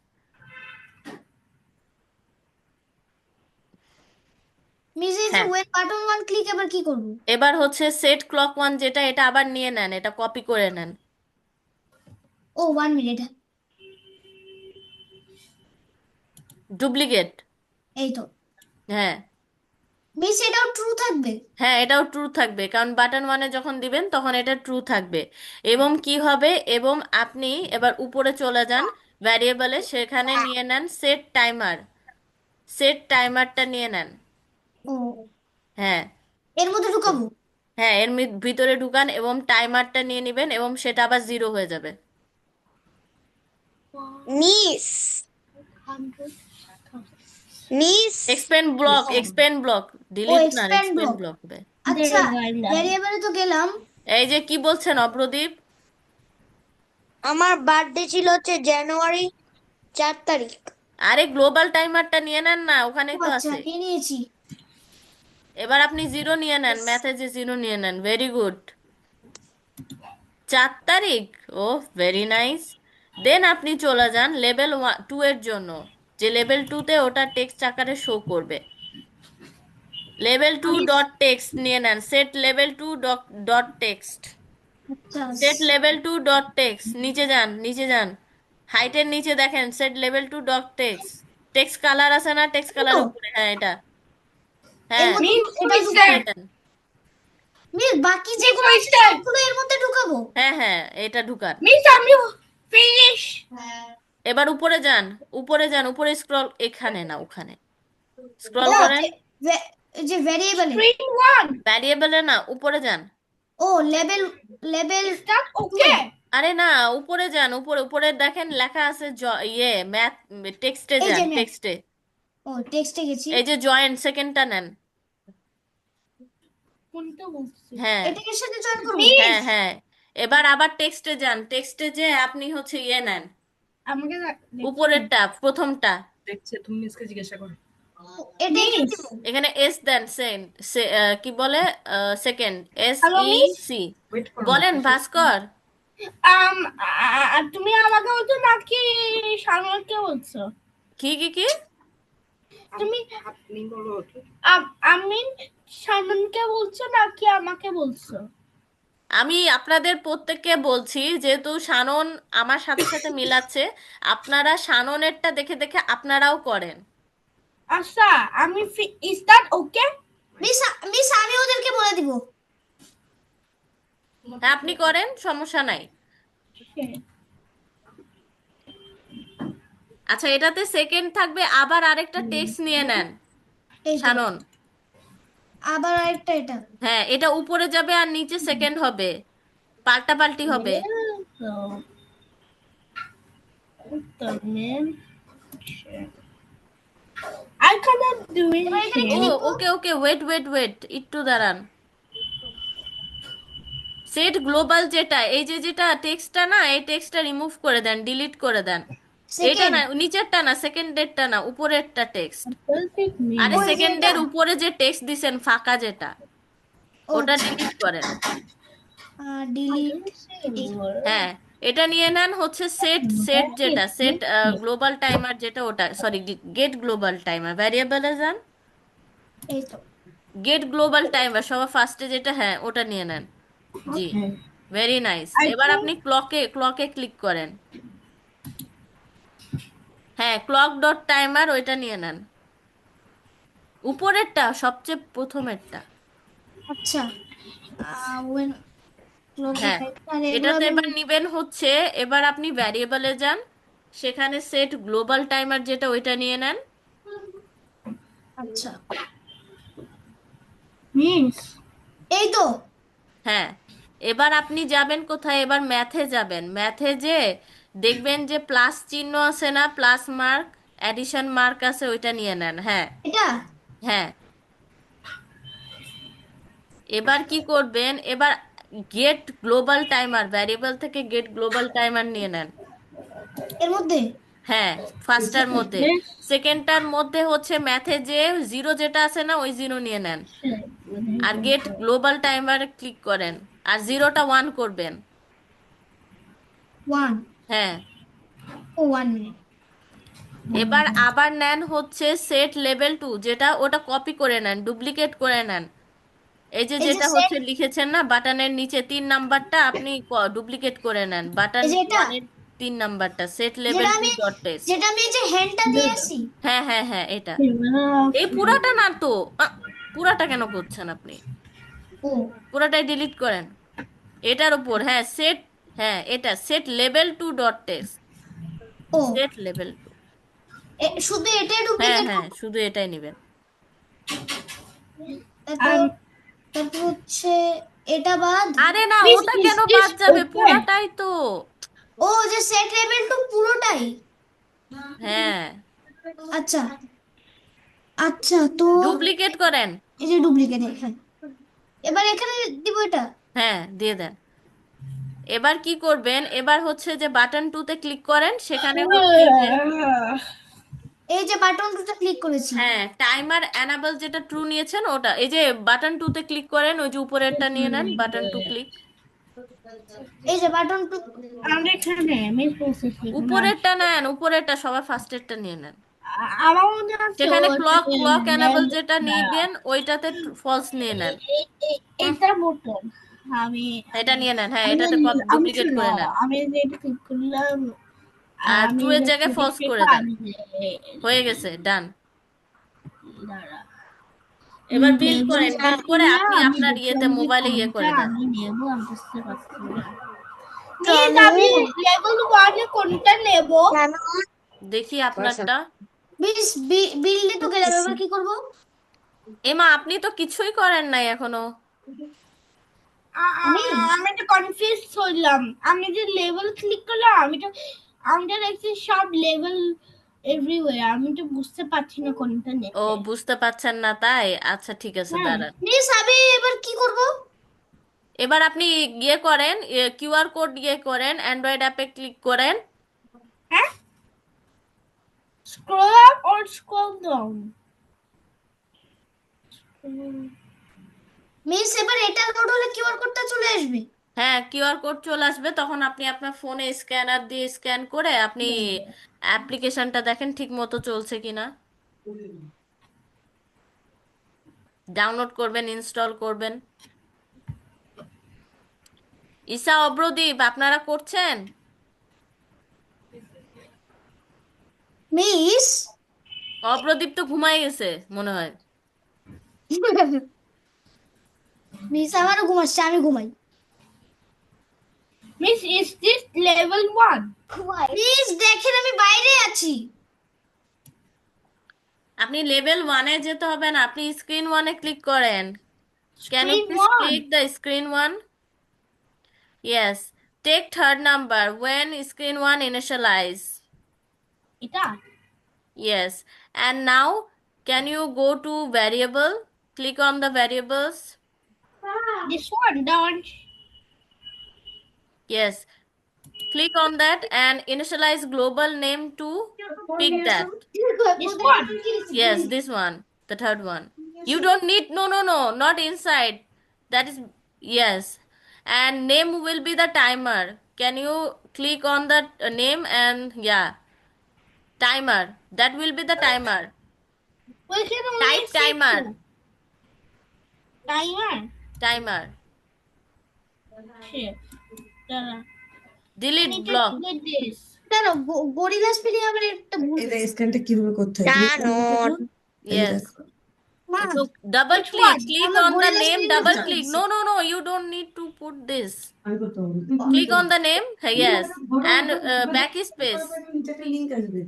মিস এই যে হ্যাঁ, ওয়েট বাটন 1 ক্লিক এবার কি করব? এবার হচ্ছে সেট ক্লক 1, যেটা, এটা আবার নিয়ে নেন, এটা কপি করে নেন। ও 1 মিনিট। ডুপ্লিকেট। এই তো হ্যাঁ, মিস এটাও ট্রু থাকবে? হ্যাঁ, এটাও ট্রু থাকবে, কারণ বাটন ওয়ানে যখন দিবেন তখন এটা ট্রু থাকবে। এবং কি হবে, এবং আপনি এবার উপরে চলে যান ভ্যারিয়েবলে, সেখানে নিয়ে নেন সেট টাইমার। সেট টাইমারটা নিয়ে নেন। ও, হ্যাঁ, এর মধ্যে ঢুকাবো? হ্যাঁ, এর ভিতরে ঢুকান এবং টাইমারটা নিয়ে নেবেন এবং সেটা আবার 0 হয়ে যাবে। মিস, মিস, এক্সপেন্ড ব্লক, ও, ডিলিট না, এক্সপ্যান্ড এক্সপেন্ড ব্লক। ব্লক হবে। আচ্ছা, There, ভ্যারিয়েবলে তো গেলাম। এই যে কি বলছেন অপ্রদীপ? আমার বার্থডে ছিল হচ্ছে জানুয়ারি 4 তারিখ। আরে গ্লোবাল টাইমারটা নিয়ে নেন না, ওখানেই ও তো আচ্ছা, আছে। নিয়ে নিয়েছি। এবার আপনি 0 নিয়ে নেন, ম্যাথে যে 0 নিয়ে নেন, ভেরি গুড। 4 তারিখ, ও ভেরি নাইস। দেন আপনি চলে যান লেভেল 2 এর জন্য, যে লেভেল 2তে ওটা টেক্সট আকারে শো করবে। লেভেল 2 ডট টেক্সট নিয়ে নেন, সেট লেভেল 2 ডট টেক্সট। আচ্ছা, সেট লেভেল 2 ডট টেক্সট, নিচে যান, নিচে যান, হাইটের নিচে দেখেন set level 2 dot text. Text colour আছে না, টেক্সট এই কালার তো, উপরে, হ্যাঁ এটা, এর হ্যাঁ মধ্যে Miss, এটা who is ঢুকাবো? that? এটান। মিস বাকি যেগুলো who is আছে that? সবগুলো এর মধ্যে ঢুকাবো? হ্যাঁ হ্যাঁ, এটা ঢুকান। Miss, I'm you finish. এবার উপরে যান, উপরে যান, উপরে স্ক্রল, এখানে না ওখানে স্ক্রল ও, করেন। যে ভ্যারিয়েবলে। Screen 1. ভ্যারিয়েবলে না, উপরে যান। ও, level, level. Is that okay? আরে না, উপরে যান, উপরে উপরে দেখেন লেখা আছে ম্যাথ, টেক্সটে এই যান, যে ম্যাথ। টেক্সটে। ও, টেক্সটে গেছি। এই যে জয়েন্ট, সেকেন্ডটা নেন। কোনটা বলছি? হ্যাঁ এটাকে সাথে জয়েন করবো? হ্যাঁ হ্যাঁ, এবার আবার টেক্সটে যান, টেক্সটে যে আপনি হচ্ছে নেন, আমাকে উপরেরটা, প্রথমটা। দেখছে, তুমি মিসকে জিজ্ঞাসা করো। এটা Miss, এখানে এস দেন, কি বলে, second, Hello, miss? SEC। Wait করো, বলেন ভাস্কর। তুমি আমাকে বলছো নাকি সামলকে বলছো? কি কি কি? তুমি আপনি বলো ওকে। আমি সালমানকে বলছো নাকি আমাকে বলছো? আমি আপনাদের প্রত্যেককে বলছি, যেহেতু শানন আমার সাথে সাথে মিলাচ্ছে, আপনারা শাননেরটা দেখে দেখে আপনারাও করেন। আচ্ছা, আমি is that okay? Miss, miss আমি ওদেরকে বলে দিব। হ্যাঁ, আপনি করেন, সমস্যা নাই। আচ্ছা, এটাতে সেকেন্ড থাকবে, আবার আরেকটা টেক্সট নিয়ে নেন এই তো, শানন। আবার আরেকটা এটা। হ্যাঁ, এটা উপরে যাবে আর নিচে সেকেন্ড হবে, পাল্টাপাল্টি হবে। I cannot do it ও here. Okay okay, wait wait wait, একটু দাঁড়ান। সেট গ্লোবাল যেটা, এই যে যেটা টেক্সটটা না, এই টেক্সটটা রিমুভ করে দেন, ডিলিট করে দেন। এটা সেকেন্ড। না, নিচেরটা না, সেকেন্ডেরটা না, উপরেরটা টেক্সট। Perfect me. আরে ওই যে সেকেন্ডের এটা। উপরে যে টেক্সট দিছেন ফাঁকা যেটা, ও, ওটা ডিলিট করেন। ডিলিট। হ্যাঁ, এটা নিয়ে নেন হচ্ছে সেট, যেটা সেট গ্লোবাল টাইমার যেটা, ওটা সরি, গেট গ্লোবাল টাইমার, ভ্যারিয়েবলে যান, এই তো, গেট গ্লোবাল টাইমার সবার ফার্স্টে যেটা, হ্যাঁ ওটা নিয়ে নেন। জি, ভেরি নাইস। এবার আপনি ক্লকে ক্লিক করেন। হ্যাঁ, ক্লক ডট টাইমার, ওইটা নিয়ে নেন, উপরেরটা, সবচেয়ে প্রথমেরটা। আচ্ছা। when হ্যাঁ, আর এগুলো এটাতে আমি এবার নিবেন হচ্ছে, এবার আপনি ভ্যারিয়েবলে যান, সেখানে সেট গ্লোবাল টাইমার যেটা, ওইটা নিয়ে নেন। আচ্ছা, Miss, এই তো। হ্যাঁ, এবার আপনি যাবেন কোথায়, এবার ম্যাথে যাবেন, ম্যাথে যে দেখবেন যে প্লাস চিহ্ন আছে না, প্লাস মার্ক, অ্যাডিশন মার্ক আছে, ওইটা নিয়ে নেন। হ্যাঁ এটা হ্যাঁ, এবার কি করবেন, এবার গেট গ্লোবাল টাইমার, ভ্যারিয়েবল থেকে গেট গ্লোবাল টাইমার নিয়ে নেন। এর মধ্যে। হ্যাঁ, ফার্স্টটার মধ্যে, সেকেন্ডটার মধ্যে হচ্ছে ম্যাথে যে 0 যেটা আছে না, ওই 0 নিয়ে নেন, আর গেট গ্লোবাল টাইমারে ক্লিক করেন, আর 0টা 1 করবেন। 1। হ্যাঁ, ও, 1 মিনিট। এবার আবার নেন হচ্ছে সেট লেভেল 2 যেটা, ওটা কপি করে নেন, ডুপ্লিকেট করে নেন। এই যে এই যে যেটা set, হচ্ছে লিখেছেন না বাটনের নিচে 3 নাম্বারটা, আপনি ডুপ্লিকেট করে নেন, বাটন এই যে এটা, 1 এর 3 নাম্বারটা, সেট লেভেল যেটা 2 আমি, ডট টেক্সট। যেটা আমি এই যে হ্যান্ডটা দিয়ে আসি। হ্যাঁ হ্যাঁ হ্যাঁ, এটা, এই পুরাটা না তো, পুরাটা কেন করছেন আপনি? ও পুরাটাই ডিলিট করেন। এটার উপর হ্যাঁ সেট, হ্যাঁ এটা set level two dot text, ও সেট লেভেল টু। শুধু এটাই হ্যাঁ ডুপ্লিকেট হ্যাঁ শুধু এটাই নেবেন। তারপর তারপর হচ্ছে এটা বাদ। আরে না Miss, ওটা is কেন this বাদ যাবে, open? পুরাটাই তো। ও যে সেট লেভেল টু পুরোটাই। হ্যাঁ আচ্ছা আচ্ছা তো ডুপ্লিকেট করেন। এই যে ডুপ্লিকেট, হ্যাঁ এবার এখানে দিব এটা। হ্যাঁ দিয়ে দেন। এবার কি করবেন, এবার হচ্ছে যে বাটন টুতে ক্লিক করেন, সেখানে হচ্ছে যে এই যে বাটন টুতে ক্লিক করেছি। হ্যাঁ টাইমার অ্যানাবল যেটা ট্রু নিয়েছেন ওটা, এই যে বাটন টুতে ক্লিক করেন, ওই যে উপরেরটা নিয়ে নেন, বাটন টু ক্লিক। এই যে বাটন টু, আমরা এখানে মিস বলতেছি উপরেরটা নেন, উপরেরটা সবার ফার্স্টেরটা নিয়ে নেন। আমার মনে আছে সেখানে ও ক্লক হচ্ছে ক্লক অ্যানাবল level- যেটা নিবেন ওইটাতে ফলস নিয়ে নেন। এটা বটন আমি এটা নিয়ে নেন, হ্যাঁ আমি এটাতে আমি ডুপ্লিকেট শুনো করে নেন। আমি যে এটা ক্লিক করলাম আর আমি ট্রু এর যে জায়গায় ফলস করে দেন। হয়ে গেছে, ডান। দাঁড়া এবার বিল্ড level করেন, বিল্ড করে না, আপনি আমি আপনার ইয়েতে দেখলাম যে মোবাইলে ইয়ে করে কোনটা দেন। আমি নেব আমি বুঝতে পারছি না মিস আমি লেভেল 1 এ কোনটা নেব দেখি আপনারটা। বিস বিল্ডে তো গেলাম, এবার কি করব? এমা আপনি তো কিছুই করেন নাই এখনো। আমি তো কনফিউজ হইলাম আমি যে লেভেল ক্লিক করলাম আমি তো দেখছি সব লেভেল এভরিওয়্যার আমি তো বুঝতে পারছি না কোনটা ও নেব বুঝতে পারছেন না তাই, আচ্ছা ঠিক আছে হ্যাঁ। দাঁড়ান। মিস আমি এবার কি করব? এবার আপনি ইয়ে করেন, কিউআর কোড ইয়ে করেন, অ্যান্ড্রয়েড অ্যাপে ক্লিক করেন। হ্যাঁ scroll up or scroll down miss এবার এটা লোড হলে কিউআর কোডটা চলে আসবে। হ্যাঁ কিউআর কোড চলে আসবে, তখন আপনি আপনার ফোনে স্ক্যানার দিয়ে স্ক্যান করে আপনি অ্যাপ্লিকেশনটা দেখেন ঠিক মতো চলছে কিনা, ডাউনলোড করবেন, ইনস্টল করবেন। ঈশা, অব্রদীপ আপনারা করছেন? মিস অব্রদীপ তো ঘুমায় গেছে মনে হয়। মিস আমারও ঘুমাচ্ছে, আমি ঘুমাই। Miss is this level 1 miss দেখেন আমি বাইরে আছি। আপনি লেভেল 1-এ যেতে হবে না, আপনি স্ক্রিন 1-এ ক্লিক করেন। Can you Screen please 1 click the screen 1? Yes. Take third number when screen 1 initialize. এটা Yes. And now, can you go to variable? Click on the variables. this one down Yes. Click on that and initialize global name to pick that. this one Yes, this one, the third one. You don't need, no, not inside. That is, yes. And name will be the timer. Can you click on the name and yeah, timer. That will be the timer. we can only Type see timer. two. Timer Timer. shit দাঁড়া I Delete need to block. delete this দাঁড়াও, gorilla স্পিরিং আমার একটা ভুল এটা হয়েছে। স্ক্যানটা কিভাবে করতে হয় Click করলে Canon. দেখো। এই যে Yes. দেখো। মা, So double Which click. one? Click আমার on the gorilla name. spinning Double করতে click. হয়েছে। No. You don't need to put this. আমি করতে হবে। Click on the name. Yes. And backspace. নিচে একটা লিংক আসবে।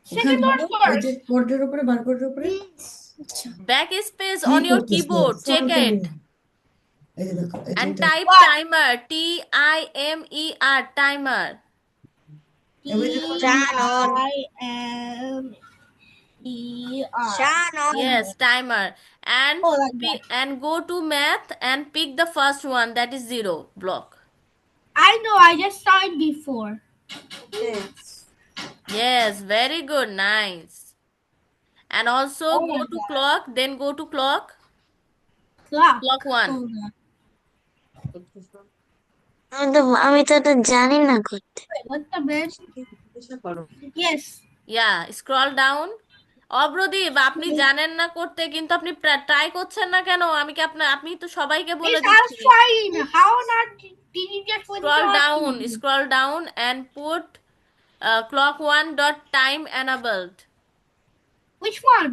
second ওখানে one ঢুকো, ওই first যে বোর্ডের উপরে বারকোডের উপরে আচ্ছা Backspace কি on your করতেছে? keyboard. Check ফন্টটা it. নিয়ে। এই যে দেখো, এই যে And এটা। type timer. Timer. Timer. এবার দেখো, Canon. T-I-M-E-R Canon. Yes, timer. And Oh, like that. and go to math and pick the first one, that is 0 block. I know I just saw it before Yes, very good, nice. And also Oh go my to God. clock, then go to clock. clock Clock 1. Hold on. আমি তো এটা জানি না করতে। Wait, what's the best চেষ্টা করো। yes Yeah, scroll down. অব্রদীপ আপনি জানেন না করতে, কিন্তু আপনি ট্রাই করছেন না কেন? আমি কি আপনি তো সবাইকে বলে Yes, I was দিচ্ছি। trying. How not? Did you just went Scroll down and put clock 1 dot time enabled. Which one?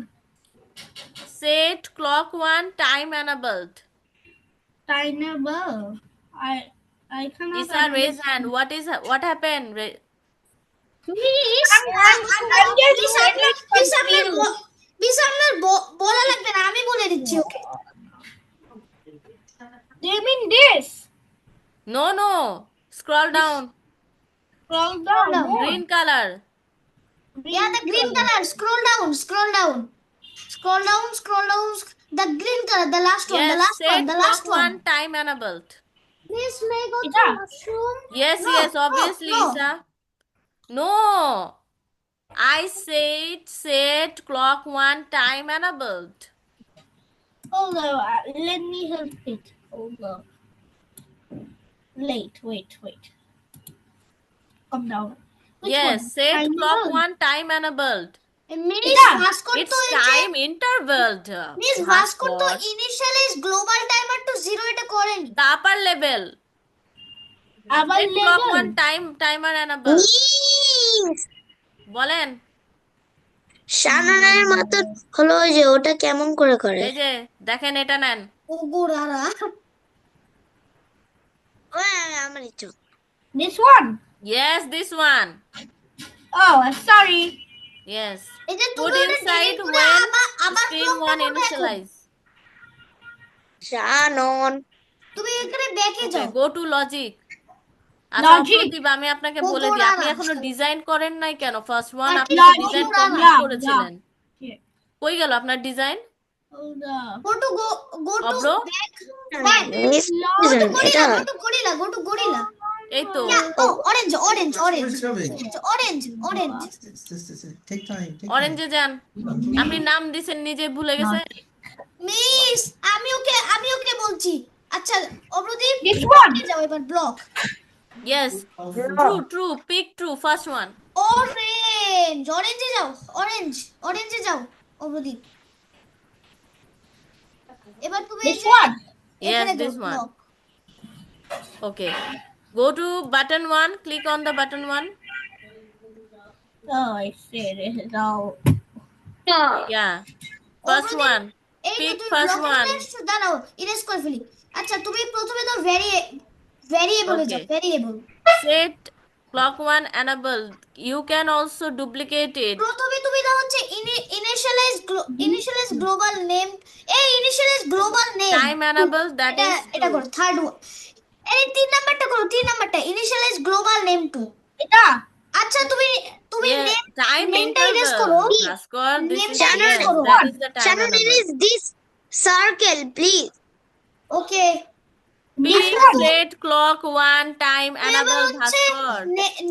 Set clock 1 time enabled. Timeable. I cannot Isa, raise hand. understand. What happened? Please I'm just very confused. আপনার বলা লাগবে না, আমি বলে দিচ্ছি ওকে। Do you mean this? No. Scroll down. Scroll down. down. more. Green color. Yeah, the green color. Scroll down. The green color, the last one, Yes, the last set one, the last clock 1 one. time enabled. Miss, may I go to Yeah. washroom? Yes, No, yes, obviously, no. Isa. No. I said set clock 1 time enabled. Hold on. Let me help it. Hold on. Wait. Come down. Which Yes, one? set clock Timeable. 1 time enabled. Miss এটা? ভাস্কর It's তো time intervalled. Miss Bhaskar তো Bhaskar. Initialize global timer to 0 এটা করেনি। The upper level. আবার Set clock level. 1 timer enabled. Miss, বলেন শানানের মতন হলো ওই যে ওটা কেমন করে করে? এই যে দেখেন এটা নেন ও গোরারা। আমার ইচ্ছু। This one. yes this one Oh, sorry. yes এই যে put তুমি ওটা inside delete করে when আবার screen clockটা 1 করবে এখন। initialize শানন। তুমি এখানে ব্যাকে okay, যাও। go to logic আচ্ছা Logic. অপ্রতিভ আমি আপনাকে ও বলে দিই আপনি গোড়ারা। এখনো ডিজাইন করেন নাই কেন ফার্স্ট ওয়ান আর আপনি logic ডিজাইন গোড়ারা। কমপ্লিট Yeah, করেছিলেন Yeah. কই গেল আপনার design Hold up. Go to অব্র back. Miss Go to gorilla. এই তো Yeah. Oh, orange. Take time. অরেঞ্জে যান আপনি নাম দিছেন নিজে ভুলে গেছে মিস আমি ওকে বলছি। আচ্ছা অবরদীপ This one. ব্লকে যাও এবার block. yes true pick true first one অরেঞ্জে যাও অরেঞ্জে যাও অবরদীপ। এবার তুমি এই This যে one. yes এখানে যাও this one block। okay go to button 1 click on the button 1 Oh, I said it. Now. yeah first অবরদীপ, one এই যে pick তুমি first ব্লকে one চলে এসছো, দাঁড়াও ইরেজ করে ফেলি। আচ্ছা তুমি প্রথমে তো ভেরিয়েবলে যাও, Okay. Variable. set clock 1 enabled you can also duplicate it প্রথমে তুমি দাও হচ্ছে initialize global name. Initialize global name time enabled that is এটা true. করো থার্ড ওয়ান। এই 3 নাম্বারটা করো, 3 নাম্বারটা ইনিশিয়ালাইজ গ্লোবাল নেম টু। এটা আচ্ছা তুমি yeah, নেম time নেমটা ইরেজ করো। interval Bhaskar this is Name yes করো। that is the time Shannon enabled is this circle please? Okay pick set clock 1 time enabled Bhaskar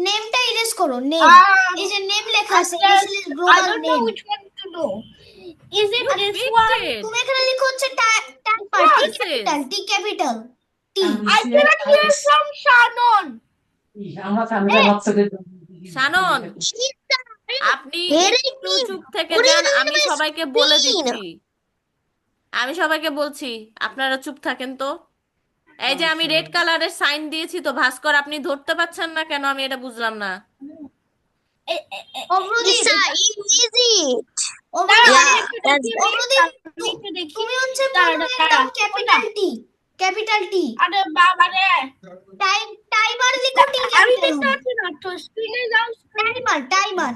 নেমটা erase করো। Name Ah, এই যে নেম লেখা আছে I initialize global don't know name. which one to do. Is it this picked one? it তুমি এখানে লিখো হচ্ছে timer What T is capital T capital T. I cannot hear from Shannon. আমরা family বাচ্চাদের শানন আপনি Very একটু mean. চুপ থেকে What do you যান mean আমি by সবাইকে বলে mean? দিচ্ছি আমি সবাইকে বলছি আপনারা চুপ থাকেন তো এই যে আমি রেড কালারের সাইন দিয়েছি তো ভাস্কর আপনি ধরতে পারছেন না কেন আমি এটা বুঝলাম না অবরদীপ Isa, easy. অবরদীপ Yeah, that's অবরদীপ তুমি হচ্ছে ক্যাপিটাল টি আরে বাবা রে টাইমার লিখো টি আমি ক্যাপিটাল দেখতে পাচ্ছি না তো স্ক্রিনে যাও টাইমার।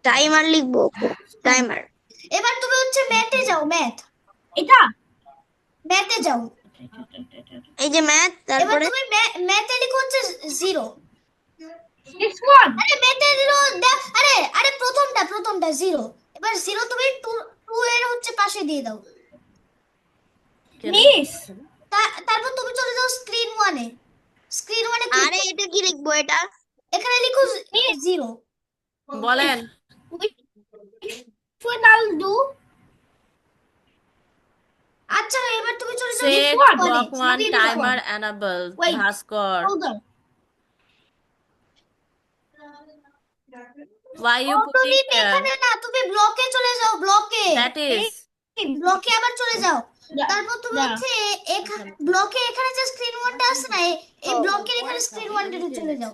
টাইমার লিখবো টাইমার। এবার তুমি হচ্ছে ম্যাথে যাও, ম্যাথে যাও। এই যে ম্যাথ এবার তারপরে তুমি ম্যাথে লিখো হচ্ছে 0। this one আরে ম্যাথে আরে প্রথমটা 0। এবার 0 তুমি 2 এর হচ্ছে পাশে দিয়ে দাও। miss তারপর তুমি চলে যাও স্ক্রিন 1 এ আরে এটা কি লিখবো এটা? এখানে লিখো 0। বলেন which one I'll do আচ্ছা এবার তুমি চলে যাও set one. clock 1 This timer one. enabled Wait. Bhaskar hold on why you put it অবরদীপ here এখানে না, তুমি ব্লকে চলে যাও, ব্লকে that is ব্লকে আবার চলে যাও। Yeah, তারপর তুমি yeah. হচ্ছে ব্লকে এখানে যে স্ক্রিন 1টা আছে না এই ব্লকের এখানে স্ক্রিন 1টা চলে যাও।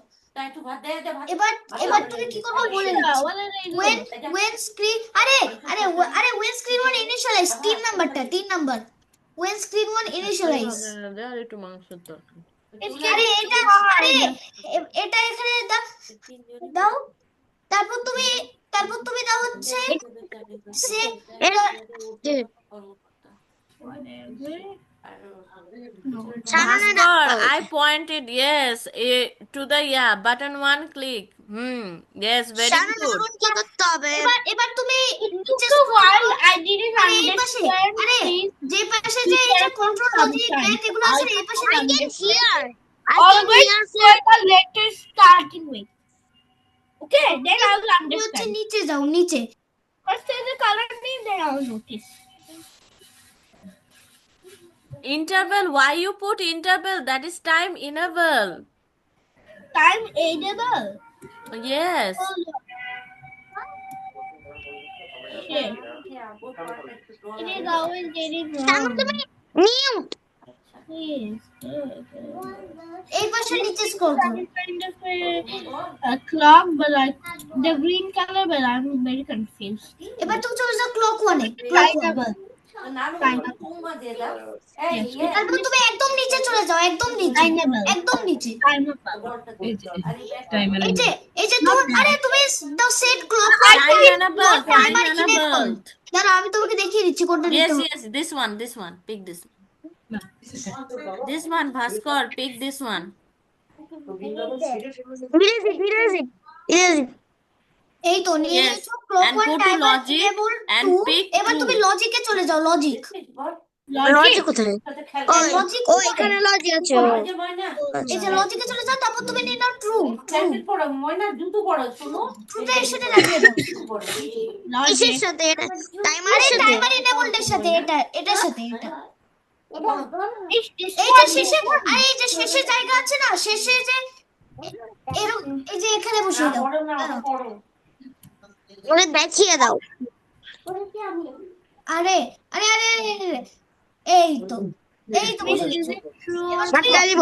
এবার এবার তুমি কি করবে বলে দিচ্ছি What are they when doing? when screen আরে আরে আরে when screen one initialize 3 নাম্বারটা 3 number when screen one initialize দেওয়ার একটু মাংসের দরকার। আরে এটা আরে এটা এখানে দাও তারপর তুমি দাও হচ্ছে সে Bhaskar, I pointed yes to the button one click. Yes, very Shannon, good. এখন কি করতে হবে? এবার তুমি Took a while. I didn't আরে এই পাশে understand. আরে Please যে পাশে যে এই যে কন্ট্রোল লজিক ম্যাথ এগুলো আছে না, এই পাশে I দাও। can hear. I can always hear say the letter starting with. Okay, then I will তুমি হচ্ছে understand. নিচে যাও নিচে First say the color name, then I will notice. Interval, why you put interval? That is time interval. Time edible. Yes. Shit. It is always getting Shannon, wrong. তুমি mute. Please. এই পাশে নিচে scroll করো It's kind of a clock, but like the green color, but I'm very confused. এবার তুমি চলে যাও clock ওয়ানে ক্লক ওয়ান তারপর তুমি একদম নিচে চলে যাও একদম নিচে একদম নিচে এই যে তোমার আরে তুমি দাও set clock Time enabled. Time enabled. দাঁড়াও আমি তোমাকে দেখিয়ে দিচ্ছি কোনটা নিতে Yes, হবে yes. This one. Pick this. This one, Bhaskar. Pick this one. Erase it. এই তো নিয়ে Yes. নিয়েছো clock And one go to timer logic enable and 2 pick এবার 2. তুমি লজিকে চলে যাও লজিক লজিক কোথায়? লজিক ও এখানে লজিক আছে। এই যে লজিকে চলে যাও তারপর তুমি নিয়ে নাও ট্রু ট্রুটা এর সাথে লাগিয়ে দাও কিসের সাথে? টাইমারের আরে সাথে? টাইমার এনেবলড এর সাথে এটার সাথে এটা This এই যে শেষে আরে এই যে শেষে জায়গা আছে না শেষে যে এই যে এখানে বসিয়ে দাও দাঁড়াও। ওরে দেখিয়ে দাও। আরে আরে আরে আরে, আরে, এই তো বসে গেছে। এবার তুমি বাট্টা দিব।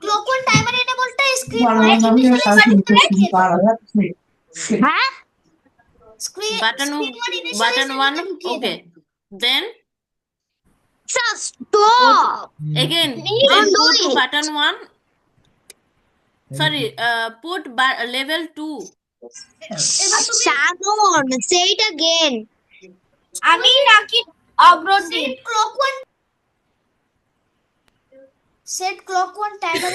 ক্লক ওয়ান টাইমার এনেবলটা স্ক্রিন হ্যাঁ? Screen Button one. Okay. Then Stop. again. Don't Then do go to it. button one. Sorry. Put level 2. Shannon, say it again. আমি নাকি অগ্রদিন clock one set clock one timer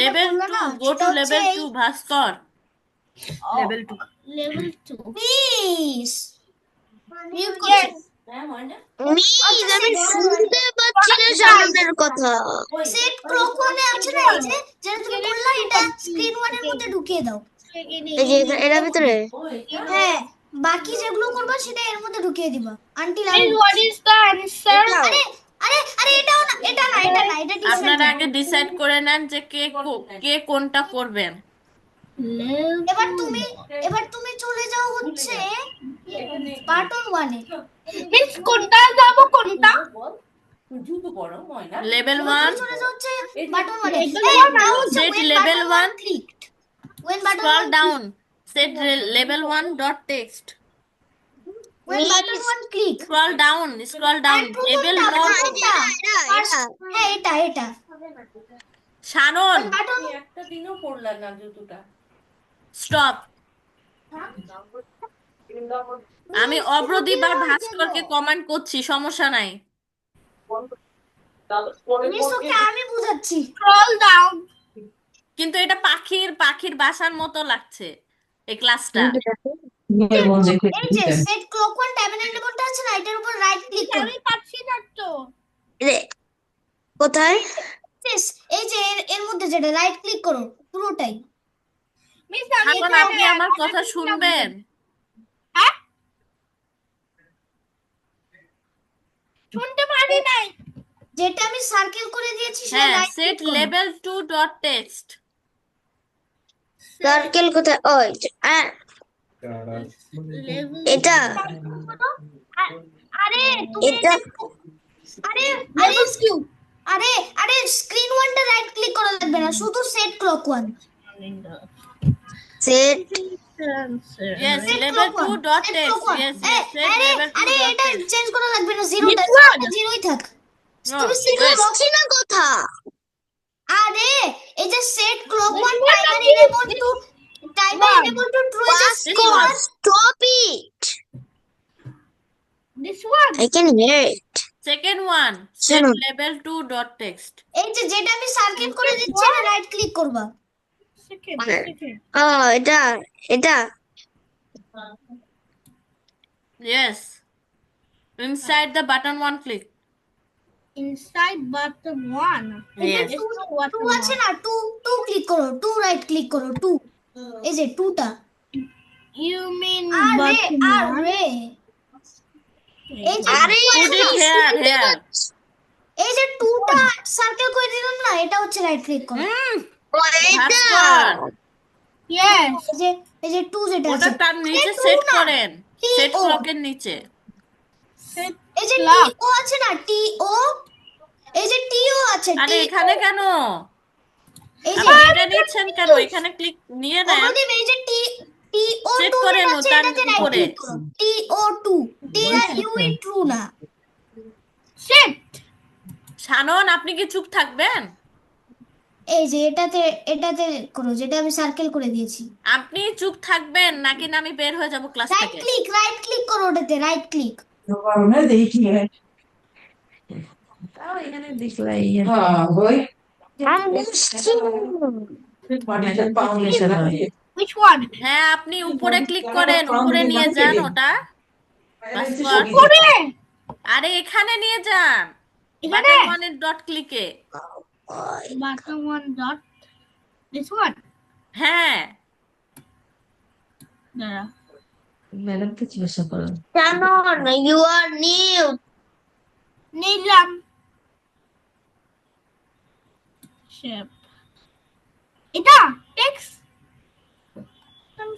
Level 2. Go to level 2, Bhaskar. Level 2. level 2. Please mute Yes. করছি আমি শুনতে পাচ্ছি না শাননের কথা। Set clock ওয়ানে আছে না এই যে যেটা তুমি বললা এটা স্ক্রিন ওয়ানের মধ্যে ঢুকিয়ে দাও এই যে এর ভিতরে হ্যাঁ বাকি যেগুলো করবা সেটা এর মধ্যে ঢুকিয়ে দিবা until Then what is the answer? আরে আরে আরে এটাও না এটা different আপনারা আগে ডিসাইড করে নেন যে কে কোনটা করবেন। এবার তুমি চলে যাও হচ্ছে বাটন ওয়ানে Miss কোনটা যাব কোনটা? Level 1. চলে যাও হচ্ছে বাটন ওয়ানে Set level 1. Clicked when button Scroll one down. Set level 1 dot text. when button one click Scroll down. Level কোনটা? not. হ্যাঁ এটা Shannon. Button Stop. আমি অব্রদীপ আর ভাস্করকে কমেন্ট করছি, সমস্যা নাই। মিস ওকে আমি বুঝাচ্ছি Scroll down. কিন্তু এটা পাখির বাসার মতো লাগছে এই ক্লাসটা। এই যে সেট ক্লক ওয়ান টাইমার এনেবলটা আছে না এটার উপর রাইট ক্লিক করো আমি পাচ্ছি না তো। কোথায়? এই যে এর মধ্যে যেটা রাইট ক্লিক করো পুরোটাই মিস এখন আপনি আমার কথা শুনবেন। শুনতে পারি নাই। যেটা আমি সার্কেল করে দিয়েছি সেটা হ্যাঁ, রাইট সেট ক্লিক করো লেভেল 2 ডট টেক্সট। সার্কেল কোথায়? ও এটা আরে তুমি এটা আরে আরে আরে স্ক্রিন ওয়ানটা রাইট ক্লিক করা লাগবে না শুধু set clock one in the Set. sensor. Yes, Set level clock 2 one. dot Set text. clock one. Yes, A, yes, set আরে level 2 আরে dot এটা text. চেঞ্জ করা লাগবে না, জিরো Which থাক, one? জিরোই থাক। No, তুমি set wait. clock, বুঝছি না কথা। আরে এই যে set clock one This one timer again. Enable to timer One. Enable to true এই যে This Vasco, one. stop it. This one. I can hear it. Second one, set শোনো। level 2 dot text. এই যে যেটা আমি circle করে দিচ্ছি না, রাইট ক্লিক করবা। Second. এটা Yes. Inside the button one click. Inside button one. Yes. It's not to button আছে one. না, টু টু ক্লিক করো, টু রাইট ক্লিক করো, টু এই যে টুটা। You mean আরে button one? আরে এই যে আরে Put it here. এই যে টুটা সার্কেল করে দিলাম না, এটা হচ্ছে রাইট ক্লিক করো। এটা Bhaskar. Yes. এই যে টু যেটা ওটা আছে, তার নিচে two সেট না, করেন। সেট TO ক্লকের নিচে। Set এই যে clock. টিও আছে না, টিও এই যে টিও আছে, আরে এখানে কেন? এই যে আপনি এটা নিচ্ছেন কেন? এখানে ক্লিক নিয়ে নেন। অগ্রদীপ, এই যে টিও Set টু করে যেটা নো, আছে, তার এটাতে রাইট উপরে। ক্লিক করো, T O to, T R U E true না। Set. শানন, আপনি কি চুপ থাকবেন? এই যে এটাতে করো, যেটা আমি সার্কেল করে দিয়েছি। আপনি চুপ থাকবেন নাকি না আমি বের হয়ে যাব ক্লাস রাইট থেকে? ক্লিক করো ওটাতে, রাইট ক্লিক। কারণে দেখি তাও এখানে দেখলাই হ্যাঁ ওই আমি বুঝছি ফাউন্ডেশন Which one? হ্যাঁ, আপনি উপরে ক্লিক করেন, উপরে নিয়ে যান ওটা। ভাস্কর, Pure. আরে এখানে নিয়ে যান। এখানে? বাটন ওয়ানের dot ক্লিকে। Button one dot. This one. হ্যাঁ, There. ম্যাডামকে জিজ্ঞাসা করো Shannon, you are new. Nilam. Shape. এটা text.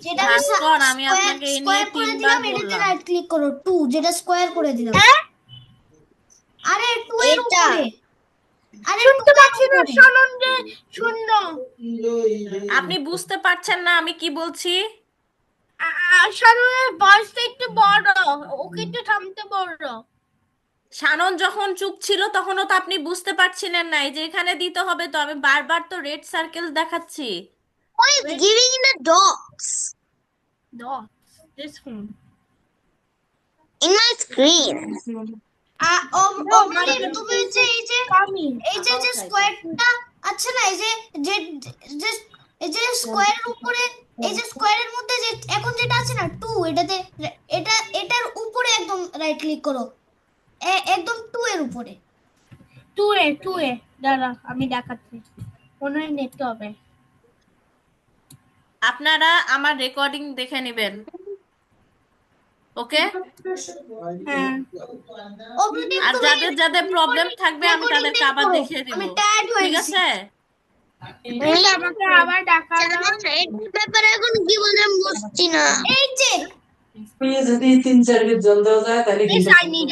যেটা আমি ভাস্কর, আমি আপনাকে এই নিয়ে স্কয়ার করে 3 দিলাম, বার এটাতে বললাম। রাইট ক্লিক করো, টু যেটা স্কয়ার করে দিলাম। আরে টু এর এটা। উপরে, আরে শুনতে 2 এর পাচ্ছি না উপরে। শোনন যে শূন্য আপনি বুঝতে পারছেন না আমি কি বলছি? শোননের ভয়েসটা একটু বড়, ওকে একটু থামতে বড়। শানন যখন চুপ ছিল তখনও তো আপনি বুঝতে পারছিলেন না, এই যে এখানে দিতে হবে তো, আমি বারবার তো রেড সার্কেল দেখাচ্ছি। Who is giving the dots Dots. This one. in my screen? মানে তুমি হচ্ছে এই যে স্কয়ারটা আছে না, এই যে স্কয়ারের উপরে, এই যে স্কয়ারের মধ্যে যে এখন যেটা আছে না টু, এটার উপরে একদম রাইট ক্লিক করো, একদম টু এর উপরে। টু এ দাঁড়া আমি দেখাচ্ছি, মনে হয় নেট হবে। আপনারা আমার রেকর্ডিং দেখে নেবেন, ওকে? হ্যাঁ অগ্রদীপ, আর তুমি যাদের যাদের প্রবলেম থাকবে আমি recording তাদেরকে টা আবার করো। দেখিয়ে দিব, আমি টায়ার্ড হয়ে ঠিক গেছি। আছে? এটা আমাকে আবার ডাকা দাও। Shannon, এই ব্যাপারে এখন কি বলে আমি বুঝছি না। এই যে যদি 3-4 মিনিট জল দেওয়া যায় তাহলে Yes, কিন্তু I need